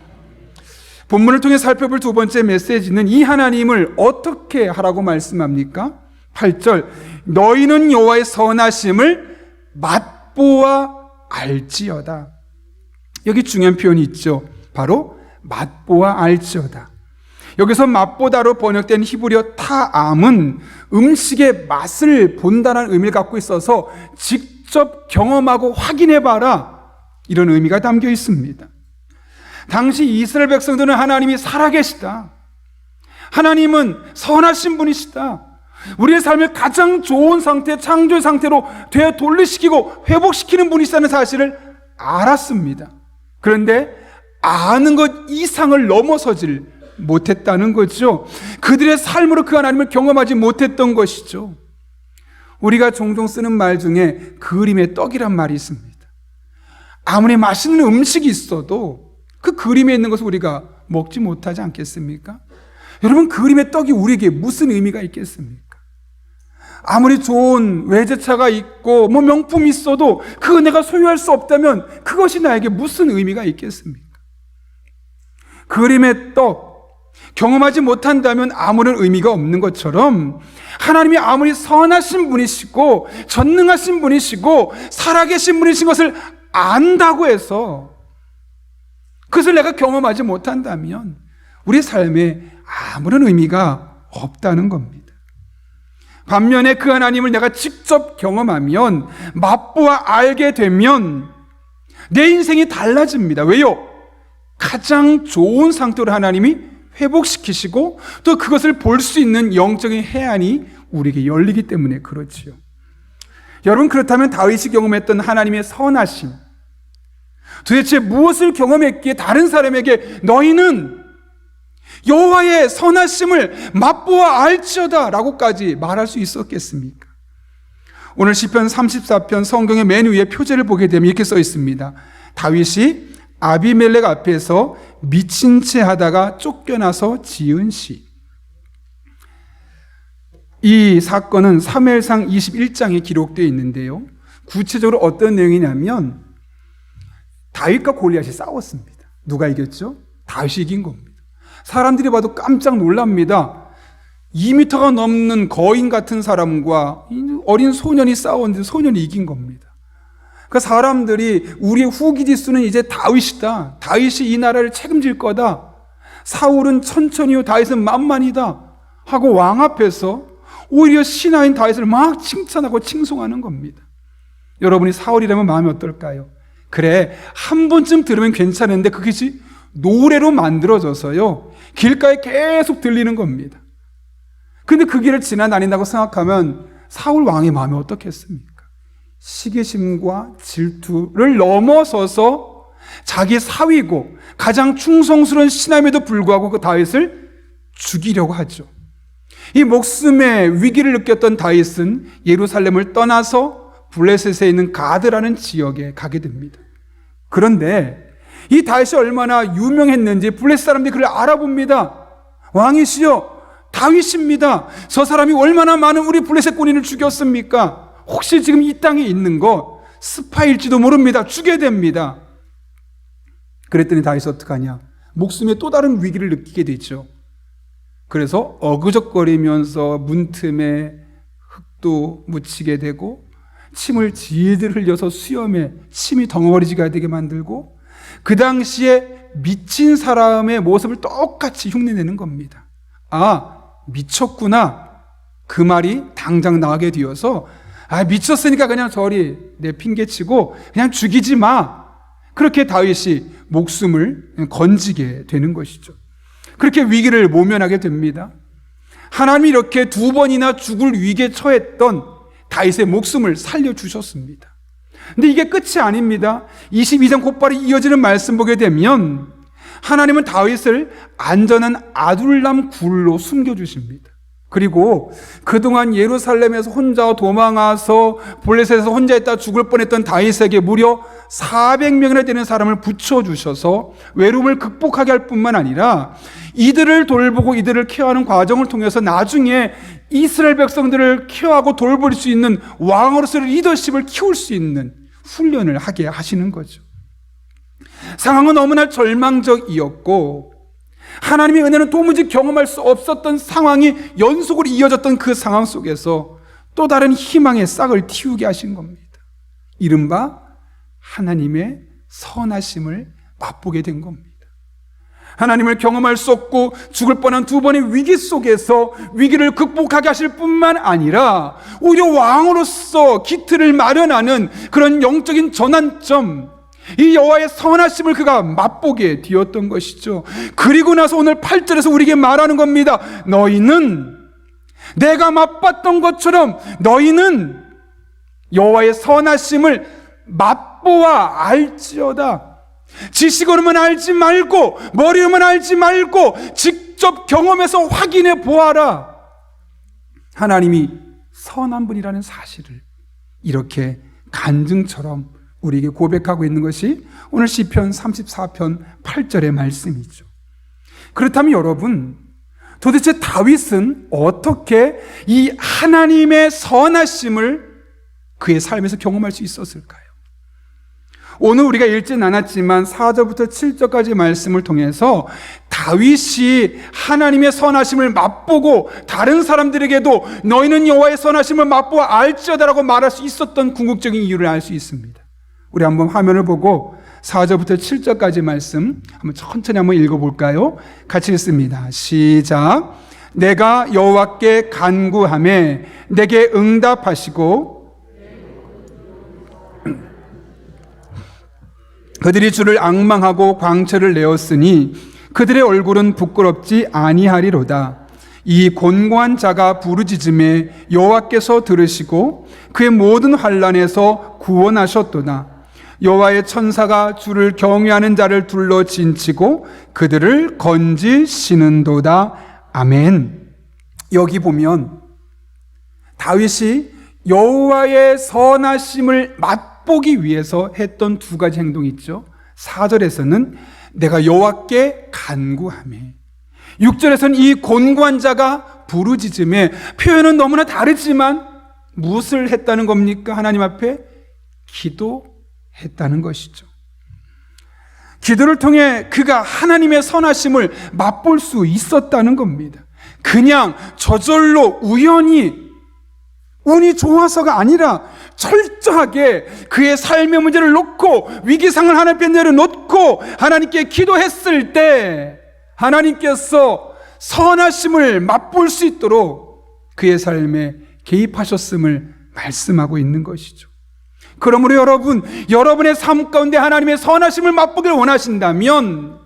본문을 통해 살펴볼 두 번째 메시지는 이 하나님을 어떻게 하라고 말씀합니까? 8절, 너희는 여호와의 선하심을 맛보아 알지어다. 여기 중요한 표현이 있죠. 바로 맛보아 알지어다. 여기서 맛보다로 번역된 히브리어 타암은 음식의 맛을 본다는 의미를 갖고 있어서 직접 경험하고 확인해봐라, 이런 의미가 담겨 있습니다. 당시 이스라엘 백성들은 하나님이 살아계시다, 하나님은 선하신 분이시다, 우리의 삶을 가장 좋은 상태, 창조의 상태로 되돌리시키고 회복시키는 분이시다는 사실을 알았습니다. 그런데 아는 것 이상을 넘어서질 못했다는 거죠. 그들의 삶으로 그 하나님을 경험하지 못했던 것이죠. 우리가 종종 쓰는 말 중에 그림의 떡이란 말이 있습니다. 아무리 맛있는 음식이 있어도 그 그림에 있는 것을 우리가 먹지 못하지 않겠습니까? 여러분, 그림의 떡이 우리에게 무슨 의미가 있겠습니까? 아무리 좋은 외제차가 있고 명품이 있어도 그 은혜가 소유할 수 없다면 그것이 나에게 무슨 의미가 있겠습니까? 그림의 떡, 경험하지 못한다면 아무런 의미가 없는 것처럼 하나님이 아무리 선하신 분이시고 전능하신 분이시고 살아계신 분이신 것을 안다고 해서 그것을 내가 경험하지 못한다면 우리 삶에 아무런 의미가 없다는 겁니다. 반면에 그 하나님을 내가 직접 경험하면, 맛보아 알게 되면 내 인생이 달라집니다. 왜요? 가장 좋은 상태로 하나님이 회복시키시고 또 그것을 볼 수 있는 영적인 해안이 우리에게 열리기 때문에 그렇지요. 여러분, 그렇다면 다윗이 경험했던 하나님의 선하심, 도대체 무엇을 경험했기에 다른 사람에게 너희는 여호와의 선하심을 맛보아 알지어다 라고까지 말할 수 있었겠습니까? 오늘 시편 34편 성경의 맨 위에 표제를 보게 되면 이렇게 써 있습니다. 다윗이 아비멜렉 앞에서 미친 채 하다가 쫓겨나서 지은 시. 이 사건은 사무엘상 21장에 기록되어 있는데요, 구체적으로 어떤 내용이냐면 다윗과 골리앗이 싸웠습니다. 누가 이겼죠? 다윗이 이긴 겁니다. 사람들이 봐도 깜짝 놀랍니다. 2m가 넘는 거인 같은 사람과 어린 소년이 싸웠는데 소년이 이긴 겁니다. 그 사람들이 우리의 후기지수는 이제 다윗이다, 다윗이 이 나라를 책임질 거다, 사울은 천천히요 다윗은 만만이다 하고 왕 앞에서 오히려 신하인 다윗을 막 칭찬하고 칭송하는 겁니다. 여러분이 사울이라면 마음이 어떨까요? 그래, 한 번쯤 들으면 괜찮은데 그것이 노래로 만들어져서요 길가에 계속 들리는 겁니다. 근데 그 길을 지나다닌다고 생각하면 사울 왕의 마음이 어떻겠습니까? 시기심과 질투를 넘어서서 자기 사위고 가장 충성스러운 신함에도 불구하고 그 다윗을 죽이려고 하죠. 이 목숨의 위기를 느꼈던 다윗은 예루살렘을 떠나서 블레셋에 있는 가드라는 지역에 가게 됩니다. 그런데 이 다윗이 얼마나 유명했는지 블레셋 사람들이 그를 알아봅니다. 왕이시여, 다윗입니다. 저 사람이 얼마나 많은 우리 블레셋 군인을 죽였습니까? 혹시 지금 이 땅에 있는 거 스파일지도 모릅니다. 죽여야 됩니다. 그랬더니 다윗이 어떡하냐? 목숨의 또 다른 위기를 느끼게 되죠. 그래서 어그적거리면서 문틈에 흙도 묻히게 되고 침을 질질 흘려서 수염에 침이 덩어리지가 되게 만들고 그 당시에 미친 사람의 모습을 똑같이 흉내내는 겁니다. 아, 미쳤구나. 그 말이 당장 나가게 되어서 미쳤으니까 그냥 저리 내 핑계치고 그냥 죽이지 마. 그렇게 다윗이 목숨을 건지게 되는 것이죠. 그렇게 위기를 모면하게 됩니다. 하나님이 이렇게 두 번이나 죽을 위기에 처했던 다윗의 목숨을 살려주셨습니다. 근데 이게 끝이 아닙니다. 22장 곧바로 이어지는 말씀 보게 되면 하나님은 다윗을 안전한 아둘람 굴로 숨겨주십니다. 그리고 그동안 예루살렘에서 혼자 도망와서 블레셋에서 혼자 있다 죽을 뻔했던 다윗에게 무려 400명이나 되는 사람을 붙여주셔서 외로움을 극복하게 할 뿐만 아니라 이들을 돌보고 이들을 케어하는 과정을 통해서 나중에 이스라엘 백성들을 케어하고 돌볼 수 있는 왕으로서의 리더십을 키울 수 있는 훈련을 하게 하시는 거죠. 상황은 너무나 절망적이었고 하나님의 은혜는 도무지 경험할 수 없었던 상황이 연속으로 이어졌던 그 상황 속에서 또 다른 희망의 싹을 틔우게 하신 겁니다. 이른바 하나님의 선하심을 맛보게 된 겁니다. 하나님을 경험할 수 없고 죽을 뻔한 두 번의 위기 속에서 위기를 극복하게 하실 뿐만 아니라 오히려 왕으로서 기틀을 마련하는 그런 영적인 전환점, 이 여호와의 선하심을 그가 맛보게 되었던 것이죠. 그리고 나서 오늘 8절에서 우리에게 말하는 겁니다. 너희는 내가 맛봤던 것처럼 너희는 여호와의 선하심을 맛보아 알지어다. 지식으로만 알지 말고 머리로만 알지 말고 직접 경험해서 확인해 보아라. 하나님이 선한 분이라는 사실을 이렇게 간증처럼 우리에게 고백하고 있는 것이 오늘 시편 34편 8절의 말씀이죠. 그렇다면 여러분, 도대체 다윗은 어떻게 이 하나님의 선하심을 그의 삶에서 경험할 수 있었을까요? 오늘 우리가 읽진 않았지만 4절부터 7절까지 말씀을 통해서 다윗이 하나님의 선하심을 맛보고 다른 사람들에게도 너희는 여호와의 선하심을 맛보아 알지어다라고 말할 수 있었던 궁극적인 이유를 알 수 있습니다. 우리 한번 화면을 보고 4절부터 7절까지 말씀 한번 천천히 한번 읽어볼까요? 같이 읽습니다. 시작. 내가 여호와께 간구하매 내게 응답하시고 그들이 주를 앙망하고 광채를 내었으니 그들의 얼굴은 부끄럽지 아니하리로다. 이 곤고한 자가 부르짖음에 여호와께서 들으시고 그의 모든 환난에서 구원하셨도다. 여호와의 천사가 주를 경외하는 자를 둘러 진치고 그들을 건지시는도다. 아멘. 여기 보면 다윗이 여호와의 선하심을 맛보기 위해서 했던 두 가지 행동이 있죠. 4절에서는 내가 여호와께 간구하매, 6절에서는 이 곤고한 자가 부르짖음에, 표현은 너무나 다르지만 무엇을 했다는 겁니까? 하나님 앞에 기도했다는 것이죠. 기도를 통해 그가 하나님의 선하심을 맛볼 수 있었다는 겁니다. 그냥 저절로 우연히 운이 좋아서가 아니라 철저하게 그의 삶의 문제를 놓고 위기상을 하나님께 내려놓고 하나님께 기도했을 때 하나님께서 선하심을 맛볼 수 있도록 그의 삶에 개입하셨음을 말씀하고 있는 것이죠. 그러므로 여러분의 삶 가운데 하나님의 선하심을 맛보기를 원하신다면,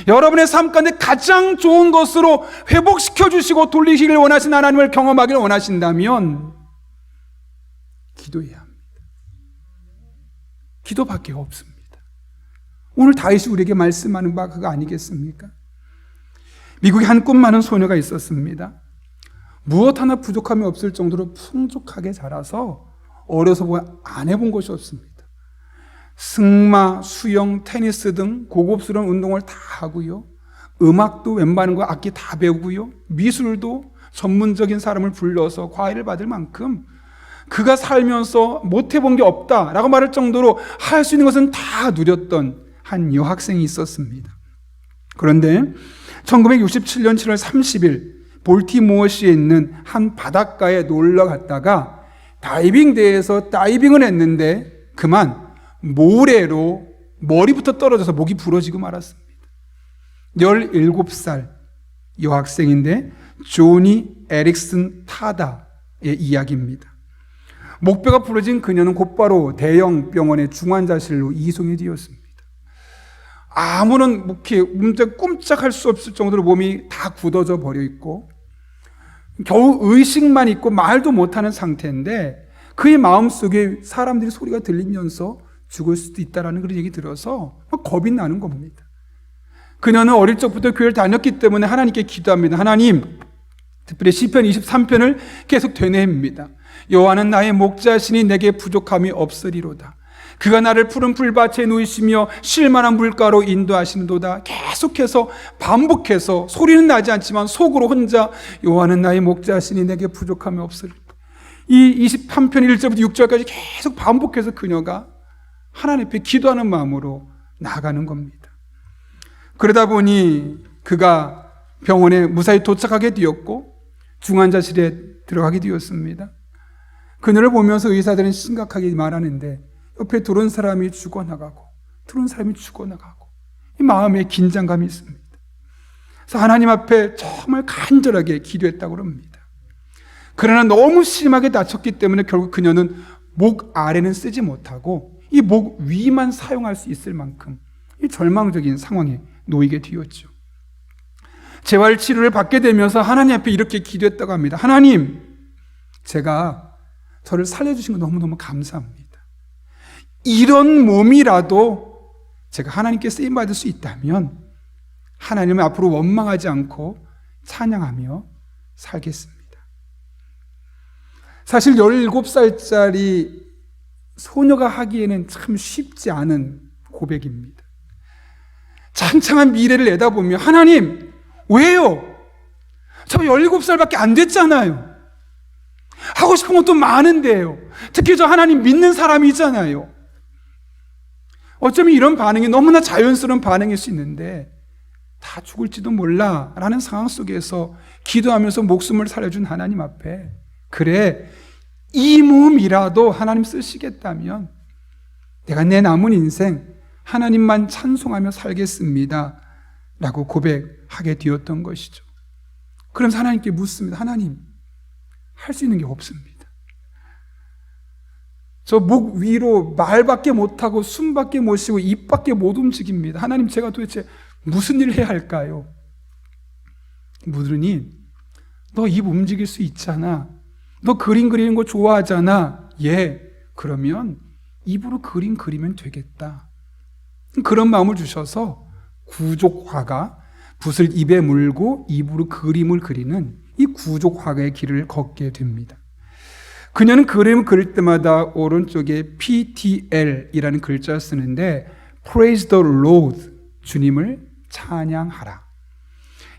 여러분의 삶 가운데 가장 좋은 것으로 회복시켜 주시고 돌리시길 원하신 하나님을 경험하기를 원하신다면 기도해야 합니다. 기도밖에 없습니다. 오늘 다윗이 우리에게 말씀하는 바 그거 아니겠습니까? 미국에 한 꿈 많은 소녀가 있었습니다. 무엇 하나 부족함이 없을 정도로 풍족하게 자라서 어려서 안 해본 것이 없습니다. 승마, 수영, 테니스 등 고급스러운 운동을 다 하고요. 음악도 웬만한 거 악기 다 배우고요. 미술도 전문적인 사람을 불러서 과외를 받을 만큼 그가 살면서 못 해본 게 없다라고 말할 정도로 할 수 있는 것은 다 누렸던 한 여학생이 있었습니다. 그런데 1967년 7월 30일 볼티모어시에 있는 한 바닷가에 놀러 갔다가 다이빙 대회에서 다이빙을 했는데 그만 모래로 머리부터 떨어져서 목이 부러지고 말았습니다. 17살 여학생인데 조니 에릭슨 타다의 이야기입니다. 목뼈가 부러진 그녀는 곧바로 대형 병원의 중환자실로 이송이 되었습니다. 아무런 문제 꼼짝할 수 없을 정도로 몸이 다 굳어져 버려 있고 겨우 의식만 있고 말도 못하는 상태인데 그의 마음속에 사람들이 소리가 들리면서 죽을 수도 있다는 그런 얘기 들어서 막 겁이 나는 겁니다. 그녀는 어릴 적부터 교회를 다녔기 때문에 하나님께 기도합니다. 하나님, 특별히 시편 23편을 계속 되뇌입니다. 여호와는 나의 목자시니 내게 부족함이 없으리로다. 그가 나를 푸른 풀밭에 누이시며 쉴만한 물가로 인도하시는도다. 계속해서 반복해서 소리는 나지 않지만 속으로 혼자 여호와는 나의 목자시니 내게 부족함이 없으리로다. 이 23편 1절부터 6절까지 계속 반복해서 그녀가 하나님 앞에 기도하는 마음으로 나아가는 겁니다. 그러다 보니 그가 병원에 무사히 도착하게 되었고 중환자실에 들어가게 되었습니다. 그녀를 보면서 의사들은 심각하게 말하는데 옆에 들어온 사람이 죽어나가고 들어온 사람이 죽어나가고 이 마음에 긴장감이 있습니다. 그래서 하나님 앞에 정말 간절하게 기도했다고 합니다. 그러나 너무 심하게 다쳤기 때문에 결국 그녀는 목 아래는 쓰지 못하고 이 목 위만 사용할 수 있을 만큼 이 절망적인 상황에 놓이게 되었죠. 재활 치료를 받게 되면서 하나님 앞에 이렇게 기도했다고 합니다. 하나님, 제가 저를 살려주신 거 너무너무 감사합니다. 이런 몸이라도 제가 하나님께 쓰임받을 수 있다면 하나님을 앞으로 원망하지 않고 찬양하며 살겠습니다. 사실 17살짜리 소녀가 하기에는 참 쉽지 않은 고백입니다. 창창한 미래를 내다보며 하나님, 왜요? 저 17살밖에 안 됐잖아요. 하고 싶은 것도 많은데요. 특히 저 하나님 믿는 사람이잖아요. 어쩌면 이런 반응이 너무나 자연스러운 반응일 수 있는데 다 죽을지도 몰라 라는 상황 속에서 기도하면서 목숨을 살려준 하나님 앞에 그래, 이 몸이라도 하나님 쓰시겠다면 내가 내 남은 인생 하나님만 찬송하며 살겠습니다 라고 고백하게 되었던 것이죠. 그러면서 하나님께 묻습니다. 하나님, 할 수 있는 게 없습니다. 저 목 위로 말밖에 못하고 숨밖에 못 쉬고 입밖에 못 움직입니다. 하나님, 제가 도대체 무슨 일을 해야 할까요? 묻으니 너 입 움직일 수 있잖아. 너 그림 그리는 거 좋아하잖아. 예, 그러면 입으로 그림 그리면 되겠다. 그런 마음을 주셔서 구족화가 붓을 입에 물고 입으로 그림을 그리는 이 구족화가의 길을 걷게 됩니다. 그녀는 그림을 그릴 때마다 오른쪽에 PTL이라는 글자를 쓰는데 Praise the Lord, 주님을 찬양하라.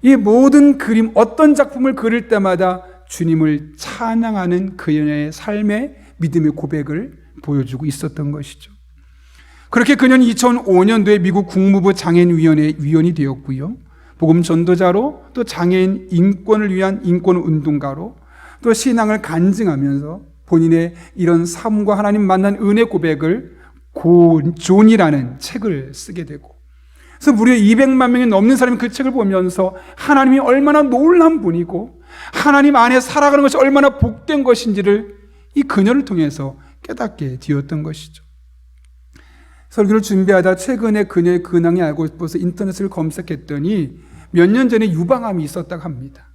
이 모든 그림, 어떤 작품을 그릴 때마다 주님을 찬양하는 그녀의 삶의 믿음의 고백을 보여주고 있었던 것이죠. 그렇게 그녀는 2005년도에 미국 국무부 장애인위원회 위원이 되었고요. 복음 전도자로, 또 장애인 인권을 위한 인권 운동가로, 또 신앙을 간증하면서 본인의 이런 삶과 하나님 만난 은혜 고백을 존이라는 책을 쓰게 되고, 그래서 무려 200만 명이 넘는 사람이 그 책을 보면서 하나님이 얼마나 놀라운 분이고 하나님 안에 살아가는 것이 얼마나 복된 것인지를 이 그녀를 통해서 깨닫게 되었던 것이죠. 설교를 준비하다 최근에 그녀의 근황이 알고 싶어서 인터넷을 검색했더니 몇 년 전에 유방암이 있었다고 합니다.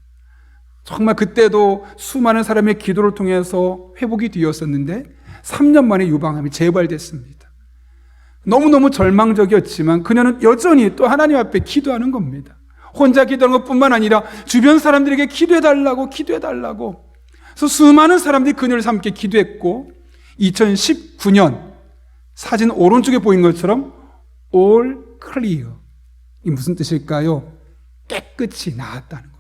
정말 그때도 수많은 사람의 기도를 통해서 회복이 되었었는데 3년 만에 유방암이 재발됐습니다. 너무너무 절망적이었지만 그녀는 여전히 또 하나님 앞에 기도하는 겁니다. 혼자 기도하는 것뿐만 아니라 주변 사람들에게 기도해달라고. 그래서 수많은 사람들이 그녀를 함께 기도했고 2019년 사진 오른쪽에 보인 것처럼 all clear, 이 무슨 뜻일까요? 깨끗이 나았다는 겁니다.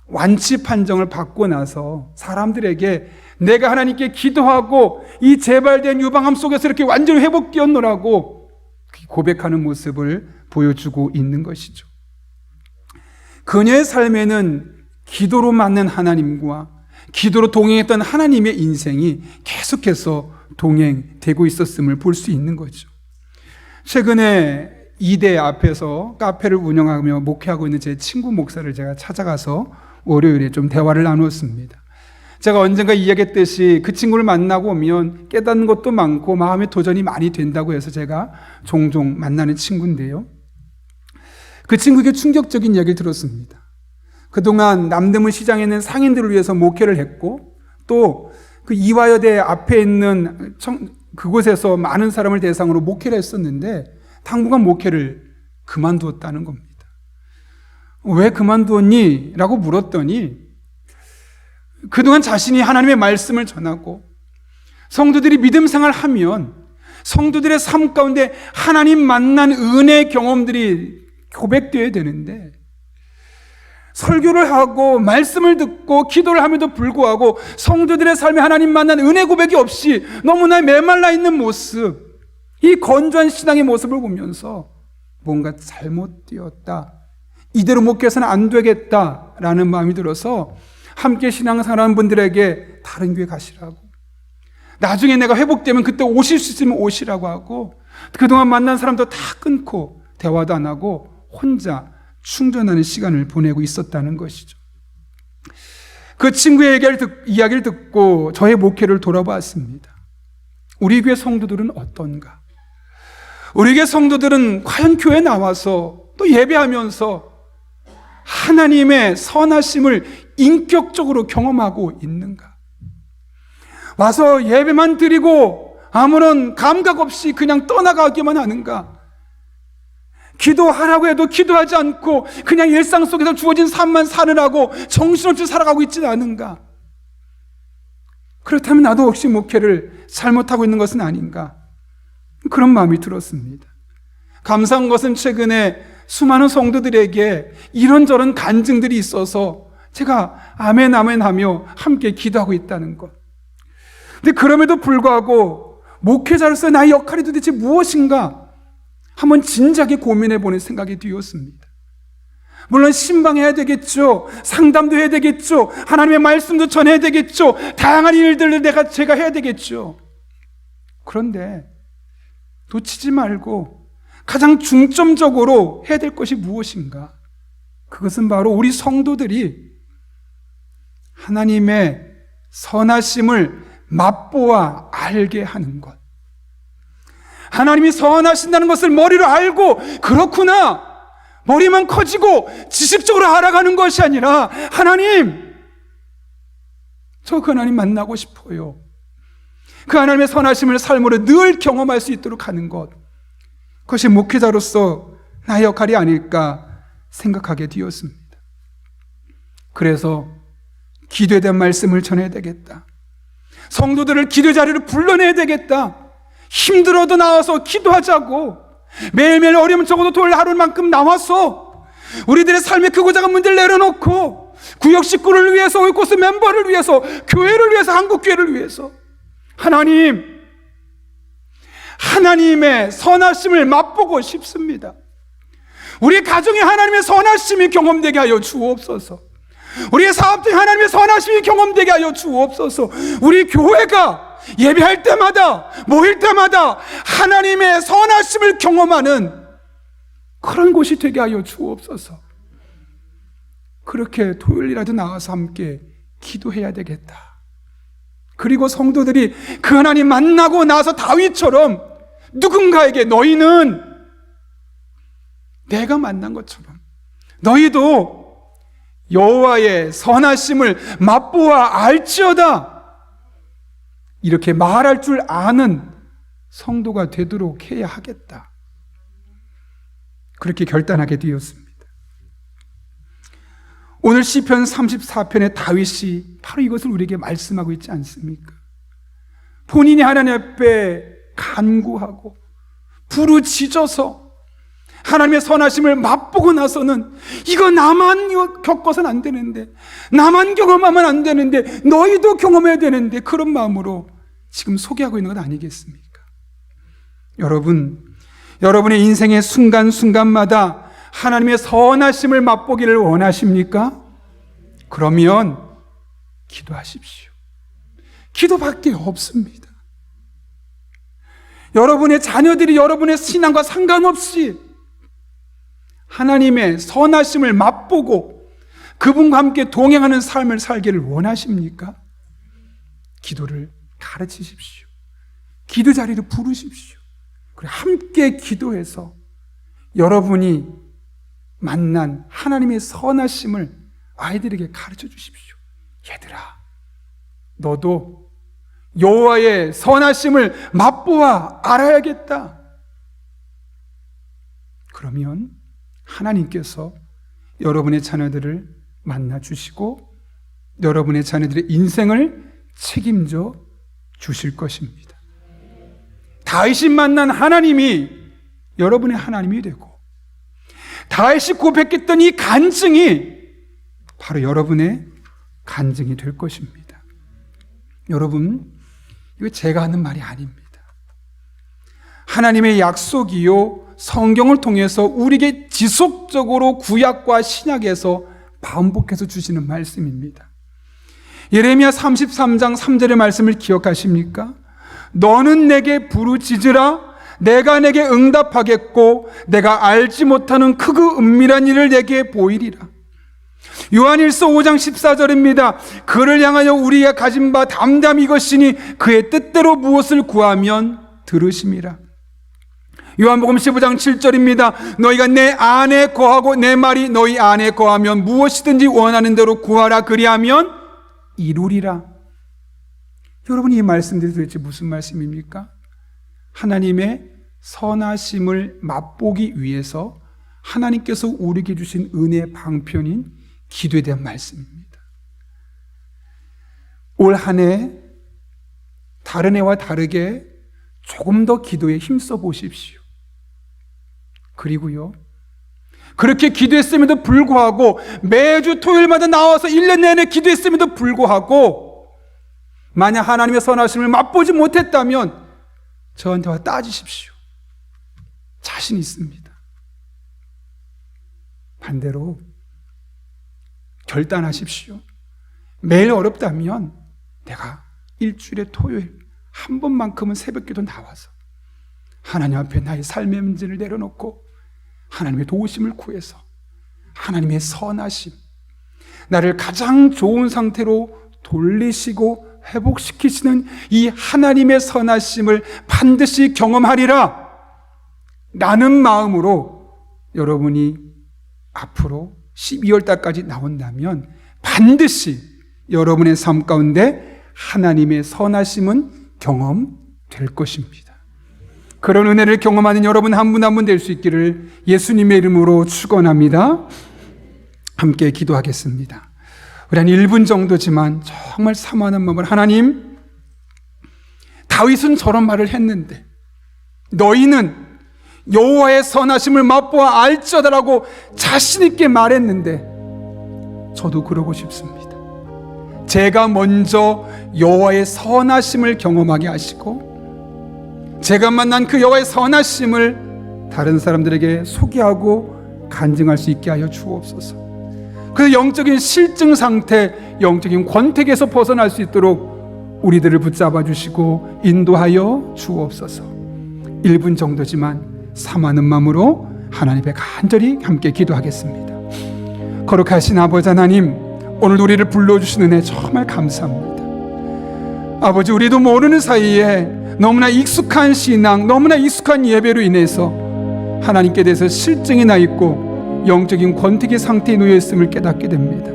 완치 판정을 받고 나서 사람들에게 내가 하나님께 기도하고 이 재발된 유방암 속에서 이렇게 완전히 회복되었노라고 고백하는 모습을 보여주고 있는 것이죠. 그녀의 삶에는 기도로 만난 하나님과 기도로 동행했던 하나님의 인생이 계속해서 동행되고 있었음을 볼 수 있는 거죠. 최근에 이대 앞에서 카페를 운영하며 목회하고 있는 제 친구 목사를 제가 찾아가서 월요일에 좀 대화를 나누었습니다. 제가 언젠가 이야기했듯이 그 친구를 만나고 오면 깨닫는 것도 많고 마음의 도전이 많이 된다고 해서 제가 종종 만나는 친구인데요. 그 친구에게 충격적인 이야기를 들었습니다. 그동안 남대문 시장에 있는 상인들을 위해서 목회를 했고 또 그 이화여대 앞에 있는 그곳에서 많은 사람을 대상으로 목회를 했었는데 당분간 목회를 그만두었다는 겁니다. 왜 그만두었니? 라고 물었더니 그동안 자신이 하나님의 말씀을 전하고 성도들이 믿음 생활하면 성도들의 삶 가운데 하나님 만난 은혜의 경험들이 고백되어야 되는데 설교를 하고 말씀을 듣고 기도를 함에도 불구하고 성도들의 삶에 하나님 만난 은혜 고백이 없이 너무나 메말라 있는 모습, 이 건조한 신앙의 모습을 보면서 뭔가 잘못되었다, 이대로 목회해서는 안 되겠다라는 마음이 들어서 함께 신앙생활하는 분들에게 다른 교회 가시라고, 나중에 내가 회복되면 그때 오실 수 있으면 오시라고 하고, 그동안 만난 사람도 다 끊고 대화도 안 하고 혼자 충전하는 시간을 보내고 있었다는 것이죠. 그 친구의 이야기를 듣고 저의 목회를 돌아봤습니다. 우리 교회 성도들은 어떤가? 우리 교회 성도들은 과연 교회에 나와서 또 예배하면서 하나님의 선하심을 인격적으로 경험하고 있는가? 와서 예배만 드리고 아무런 감각 없이 그냥 떠나가기만 하는가? 기도하라고 해도 기도하지 않고 그냥 일상 속에서 주어진 삶만 사느라고 정신없이 살아가고 있지는 않은가? 그렇다면 나도 혹시 목회를 잘못하고 있는 것은 아닌가? 그런 마음이 들었습니다. 감사한 것은 최근에 수많은 성도들에게 이런저런 간증들이 있어서 제가 아멘 아멘 하며 함께 기도하고 있다는 것. 근데 그럼에도 불구하고 목회자로서 나의 역할이 도대체 무엇인가? 한번 진지하게 고민해 보는 생각이 되었습니다. 물론 신방해야 되겠죠. 상담도 해야 되겠죠. 하나님의 말씀도 전해야 되겠죠. 다양한 일들을 제가 해야 되겠죠. 그런데 놓치지 말고 가장 중점적으로 해야 될 것이 무엇인가? 그것은 바로 우리 성도들이 하나님의 선하심을 맛보아 알게 하는 것. 하나님이 선하신다는 것을 머리로 알고, 그렇구나, 머리만 커지고 지식적으로 알아가는 것이 아니라, 하나님, 저 그 하나님 만나고 싶어요. 그 하나님의 선하심을 삶으로 늘 경험할 수 있도록 하는 것, 그것이 목회자로서 나의 역할이 아닐까 생각하게 되었습니다. 그래서 기도에 대한 말씀을 전해야 되겠다. 성도들을 기도 자리로 불러내야 되겠다. 힘들어도 나와서 기도하자고. 매일매일 어려우면 적어도 토요일 하루만큼 나와서 우리들의 삶의 크고 작은 문제를 내려놓고 구역 식구를 위해서, 오이코스 멤버를 위해서, 교회를 위해서, 한국교회를 위해서 하나님의 선하심을 맛보고 싶습니다. 우리 가정에 하나님의 선하심이 경험되게 하여 주옵소서. 우리의 사업중에 하나님의 선하심이 경험되게 하여 주옵소서. 우리 교회가 예배할 때마다, 모일 때마다 하나님의 선하심을 경험하는 그런 곳이 되게 하여 주옵소서. 그렇게 토요일이라도 나와서 함께 기도해야 되겠다. 그리고 성도들이 그 하나님 만나고 나서 다윗처럼 누군가에게 너희는 내가 만난 것처럼 너희도 여호와의 선하심을 맛보아 알지어다, 이렇게 말할 줄 아는 성도가 되도록 해야 하겠다. 그렇게 결단하게 되었습니다. 오늘 시편 34편의 다윗이 바로 이것을 우리에게 말씀하고 있지 않습니까? 본인이 하나님 앞에 간구하고 부르짖어서 하나님의 선하심을 맛보고 나서는 이거 나만 겪어서는 안 되는데, 나만 경험하면 안 되는데, 너희도 경험해야 되는데, 그런 마음으로 지금 소개하고 있는 것 아니겠습니까? 여러분의 인생의 순간순간마다 하나님의 선하심을 맛보기를 원하십니까? 그러면 기도하십시오. 기도밖에 없습니다. 여러분의 자녀들이 여러분의 신앙과 상관없이 하나님의 선하심을 맛보고 그분과 함께 동행하는 삶을 살기를 원하십니까? 기도를 가르치십시오. 기도 자리를 부르십시오. 그리고 함께 기도해서 여러분이 만난 하나님의 선하심을 아이들에게 가르쳐 주십시오. 얘들아, 너도 여호와의 선하심을 맛보아 알아야겠다. 그러면 하나님께서 여러분의 자녀들을 만나 주시고 여러분의 자녀들의 인생을 책임져 주실 것입니다. 다윗이 만난 하나님이 여러분의 하나님이 되고, 다윗이 고백했던 이 간증이 바로 여러분의 간증이 될 것입니다. 여러분, 이거 제가 하는 말이 아닙니다. 하나님의 약속이요, 성경을 통해서 우리에게 지속적으로 구약과 신약에서 반복해서 주시는 말씀입니다. 예레미야 33장 3절의 말씀을 기억하십니까? 너는 내게 부르짖으라, 내가 내게 응답하겠고 내가 알지 못하는 크고 은밀한 일을 내게 보이리라. 요한일서 5장 14절입니다. 그를 향하여 우리가 가진 바 담담 이것이니 그의 뜻대로 무엇을 구하면 들으심이라. 요한복음 15장 7절입니다. 너희가 내 안에 거하고 내 말이 너희 안에 거하면 무엇이든지 원하는 대로 구하라. 그리하면 이루리라. 여러분, 이 말씀들이 도대체 무슨 말씀입니까? 하나님의 선하심을 맛보기 위해서 하나님께서 우리에게 주신 은혜의 방편인 기도에 대한 말씀입니다. 올 한 해 다른 해와 다르게 조금 더 기도에 힘써 보십시오. 그리고요, 그렇게 기도했음에도 불구하고 매주 토요일마다 나와서 1년 내내 기도했음에도 불구하고 만약 하나님의 선하심을 맛보지 못했다면 저한테 와 따지십시오. 자신 있습니다. 반대로 결단하십시오. 매일 어렵다면 내가 일주일에 토요일 한 번만큼은 새벽기도 나와서 하나님 앞에 나의 삶의 문제를 내려놓고 하나님의 도우심을 구해서 하나님의 선하심, 나를 가장 좋은 상태로 돌리시고 회복시키시는 이 하나님의 선하심을 반드시 경험하리라 라는 마음으로 여러분이 앞으로 12월 달까지 나온다면 반드시 여러분의 삶 가운데 하나님의 선하심은 경험될 것입니다. 그런 은혜를 경험하는 여러분 한 분 한 분 될 수 있기를 예수님의 이름으로 축원합니다. 함께 기도하겠습니다. 우리 한 1분 정도지만 정말 사모하는 마음으로, 하나님, 다윗은 저런 말을 했는데 너희는 여호와의 선하심을 맛보아 알지어다라고 자신 있게 말했는데 저도 그러고 싶습니다. 제가 먼저 여호와의 선하심을 경험하게 하시고 제가 만난 그 여호와의 선하심을 다른 사람들에게 소개하고 간증할 수 있게 하여 주옵소서. 그 영적인 실증 상태, 영적인 권태기에서 벗어날 수 있도록 우리들을 붙잡아 주시고 인도하여 주옵소서. 1분 정도지만 사모하는 마음으로 하나님 앞에 간절히 함께 기도하겠습니다. 거룩하신 아버지 하나님, 오늘 우리를 불러주신 은혜 정말 감사합니다. 아버지, 우리도 모르는 사이에 너무나 익숙한 신앙, 너무나 익숙한 예배로 인해서 하나님께 대해서 실증이 나 있고 영적인 권태기 상태에 놓여 있음을 깨닫게 됩니다.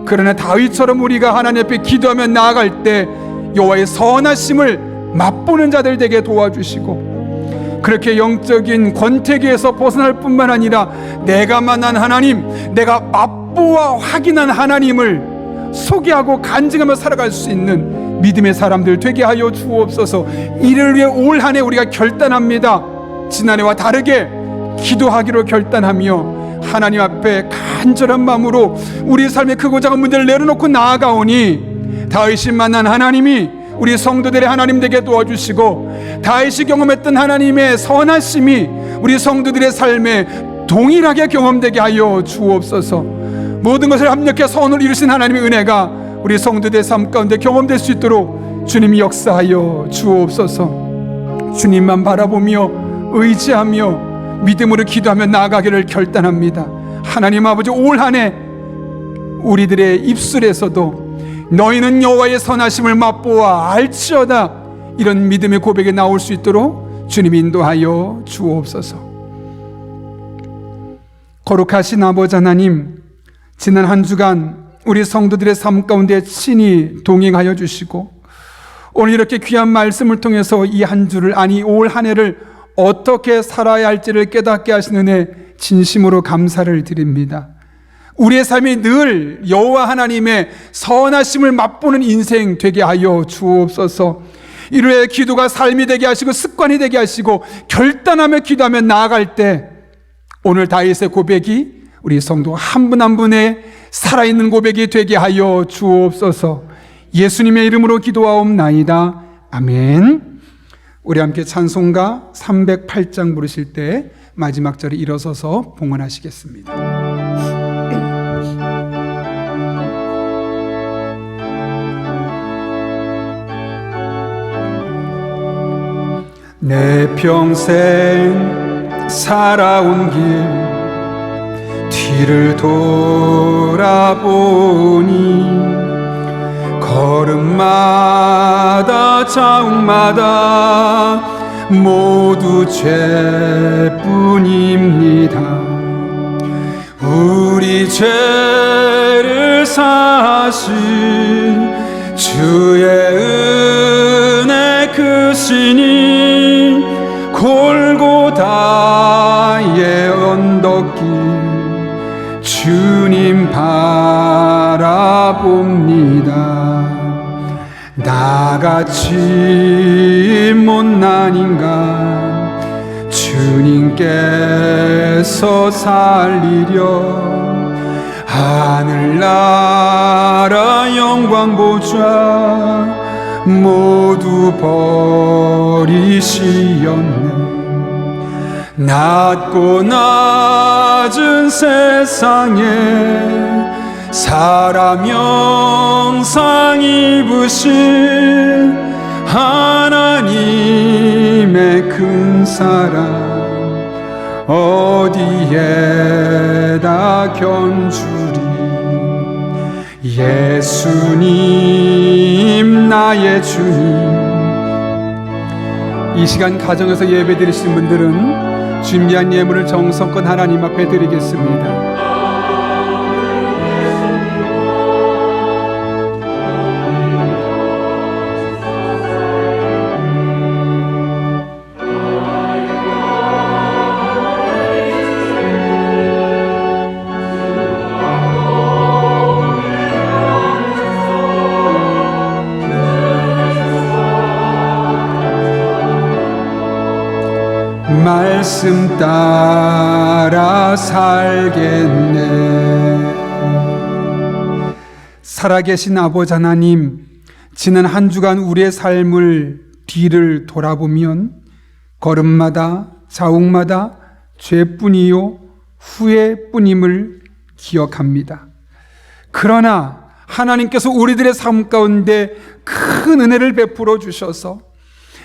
그러나 다윗처럼 우리가 하나님 앞에 기도하며 나아갈 때 여호와의 선하심을 맛보는 자들 되게 도와주시고, 그렇게 영적인 권태기에서 벗어날 뿐만 아니라 내가 만난 하나님, 내가 맛보아 확인한 하나님을 소개하고 간증하며 살아갈 수 있는 믿음의 사람들 되게 하여 주옵소서. 이를 위해 올 한 해 우리가 결단합니다. 지난해와 다르게 기도하기로 결단하며 하나님 앞에 간절한 마음으로 우리 삶의 크고 작은 문제를 내려놓고 나아가오니 다윗이 만난 하나님이 우리 성도들의 하나님 되게 도와주시고, 다윗이 경험했던 하나님의 선하심이 우리 성도들의 삶에 동일하게 경험되게 하여 주옵소서. 모든 것을 합력해 선을 이루신 하나님의 은혜가 우리 성도들의 삶 가운데 경험될 수 있도록 주님이 역사하여 주옵소서. 주님만 바라보며 의지하며 믿음으로 기도하며 나아가기를 결단합니다. 하나님 아버지, 올 한 해 우리들의 입술에서도 너희는 여호와의 선하심을 맛보아 알지어다, 이런 믿음의 고백이 나올 수 있도록 주님 인도하여 주옵소서. 거룩하신 아버지 하나님, 지난 한 주간 우리 성도들의 삶 가운데 친히 동행하여 주시고 오늘 이렇게 귀한 말씀을 통해서 이 한 주를, 아니 올 한 해를 어떻게 살아야 할지를 깨닫게 하시는 은혜 진심으로 감사를 드립니다. 우리의 삶이 늘 여호와 하나님의 선하심을 맛보는 인생 되게 하여 주옵소서. 이루의 기도가 삶이 되게 하시고 습관이 되게 하시고 결단하며 기도하며 나아갈 때 오늘 다윗의 고백이 우리 성도 한 분 한 분의 살아있는 고백이 되게 하여 주옵소서. 예수님의 이름으로 기도하옵나이다. 아멘. 우리 함께 찬송가 308장 부르실 때 마지막 절에 일어서서 봉헌하시겠습니다. 내 평생 살아온 길 뒤를 돌아보니 걸음마다 자욱마다 모두 죄뿐입니다. 우리 죄를 사하신 주의 은혜 크시니 골고다의 언덕길 주님 바라봅니다. 나같이 못난 인간 주님께서 살리려 하늘나라 영광 보좌 모두 버리시었네. 낮고 낮은 세상에 사람 형상 입으신 하나님의 큰 사랑 어디에다 견주리. 예수님 나의 주님. 이 시간 가정에서 예배 드리신 분들은 준비한 예물을 정성껏 하나님 앞에 드리겠습니다. 말씀 따라 살겠네. 살아계신 아버지 하나님, 지난 한 주간 우리의 삶을 뒤를 돌아보면 걸음마다 자욱마다 죄뿐이요 후회뿐임을 기억합니다. 그러나 하나님께서 우리들의 삶 가운데 큰 은혜를 베풀어 주셔서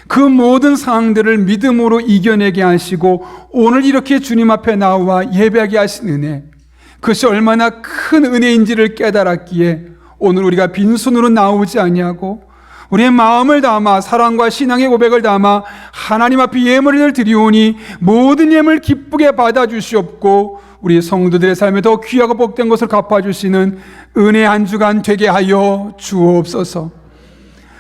그 모든 상황들을 믿음으로 이겨내게 하시고 오늘 이렇게 주님 앞에 나와 예배하게 하신 은혜, 그것이 얼마나 큰 은혜인지를 깨달았기에 오늘 우리가 빈손으로 나오지 아니하고 우리의 마음을 담아 사랑과 신앙의 고백을 담아 하나님 앞에 예물을 드리오니 모든 예물 기쁘게 받아주시옵고 우리 성도들의 삶에 더 귀하고 복된 것을 갚아주시는 은혜 한 주간 되게 하여 주옵소서.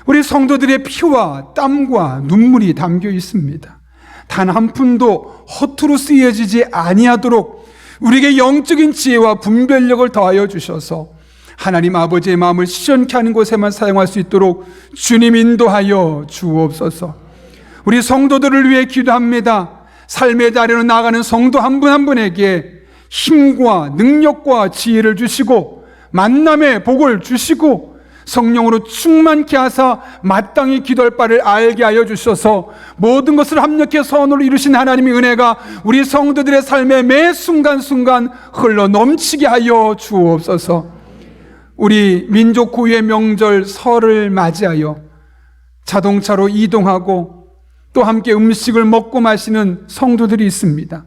우리 성도들의 피와 땀과 눈물이 담겨 있습니다. 단 한 푼도 허투루 쓰여지지 아니하도록 우리에게 영적인 지혜와 분별력을 더하여 주셔서 하나님 아버지의 마음을 시원케 하는 곳에만 사용할 수 있도록 주님 인도하여 주옵소서. 우리 성도들을 위해 기도합니다. 삶의 자리로 나아가는 성도 한 분 한 분에게 힘과 능력과 지혜를 주시고 만남의 복을 주시고 성령으로 충만케 하사 마땅히 기도할 바를 알게 하여 주셔서 모든 것을 합력해 선으로 이루신 하나님의 은혜가 우리 성도들의 삶에 매 순간순간 흘러 넘치게 하여 주옵소서. 우리 민족 고유의 명절 설을 맞이하여 자동차로 이동하고 또 함께 음식을 먹고 마시는 성도들이 있습니다.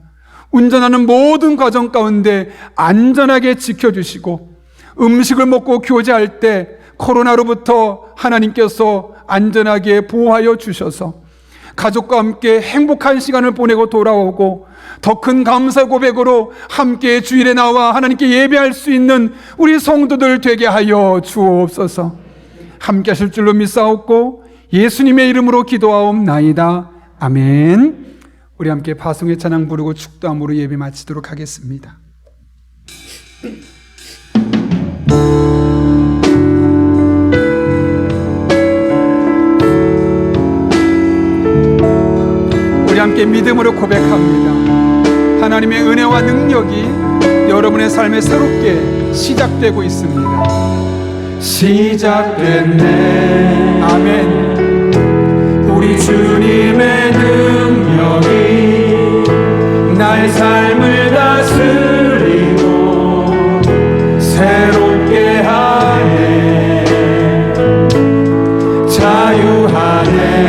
운전하는 모든 과정 가운데 안전하게 지켜주시고 음식을 먹고 교제할 때 코로나로부터 하나님께서 안전하게 보호하여 주셔서 가족과 함께 행복한 시간을 보내고 돌아오고 더 큰 감사 고백으로 함께 주일에 나와 하나님께 예배할 수 있는 우리 성도들 되게 하여 주옵소서. 함께 하실 줄로 믿사옵고 예수님의 이름으로 기도하옵나이다. 아멘. 우리 함께 파송의 찬양 부르고 축도함으로 예배 마치도록 하겠습니다. 우리 함께 믿음으로 고백합니다. 하나님의 은혜와 능력이 여러분의 삶에 새롭게 시작되고 있습니다. 시작됐네. 아멘. 우리 주님의 능력이 나의 삶을 다스리고 새롭게 하네. 자유하네.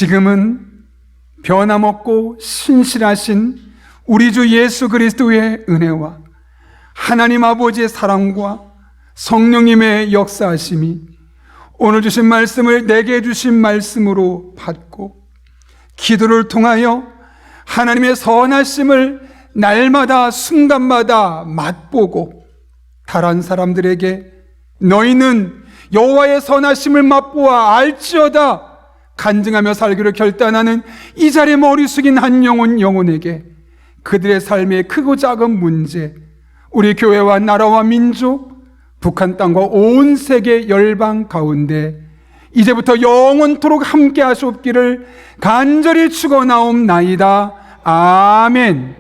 지금은 변함없고 신실하신 우리 주 예수 그리스도의 은혜와 하나님 아버지의 사랑과 성령님의 역사하심이 오늘 주신 말씀을 내게 주신 말씀으로 받고 기도를 통하여 하나님의 선하심을 날마다 순간마다 맛보고 다른 사람들에게 너희는 여호와의 선하심을 맛보아 알지어다 간증하며 살기로 결단하는 이 자리에 머리 숙인 한 영혼에게 그들의 삶의 크고 작은 문제, 우리 교회와 나라와 민족, 북한 땅과 온 세계 열방 가운데 이제부터 영원토록 함께 하시옵기를 간절히 축원하옵나이다. 아멘.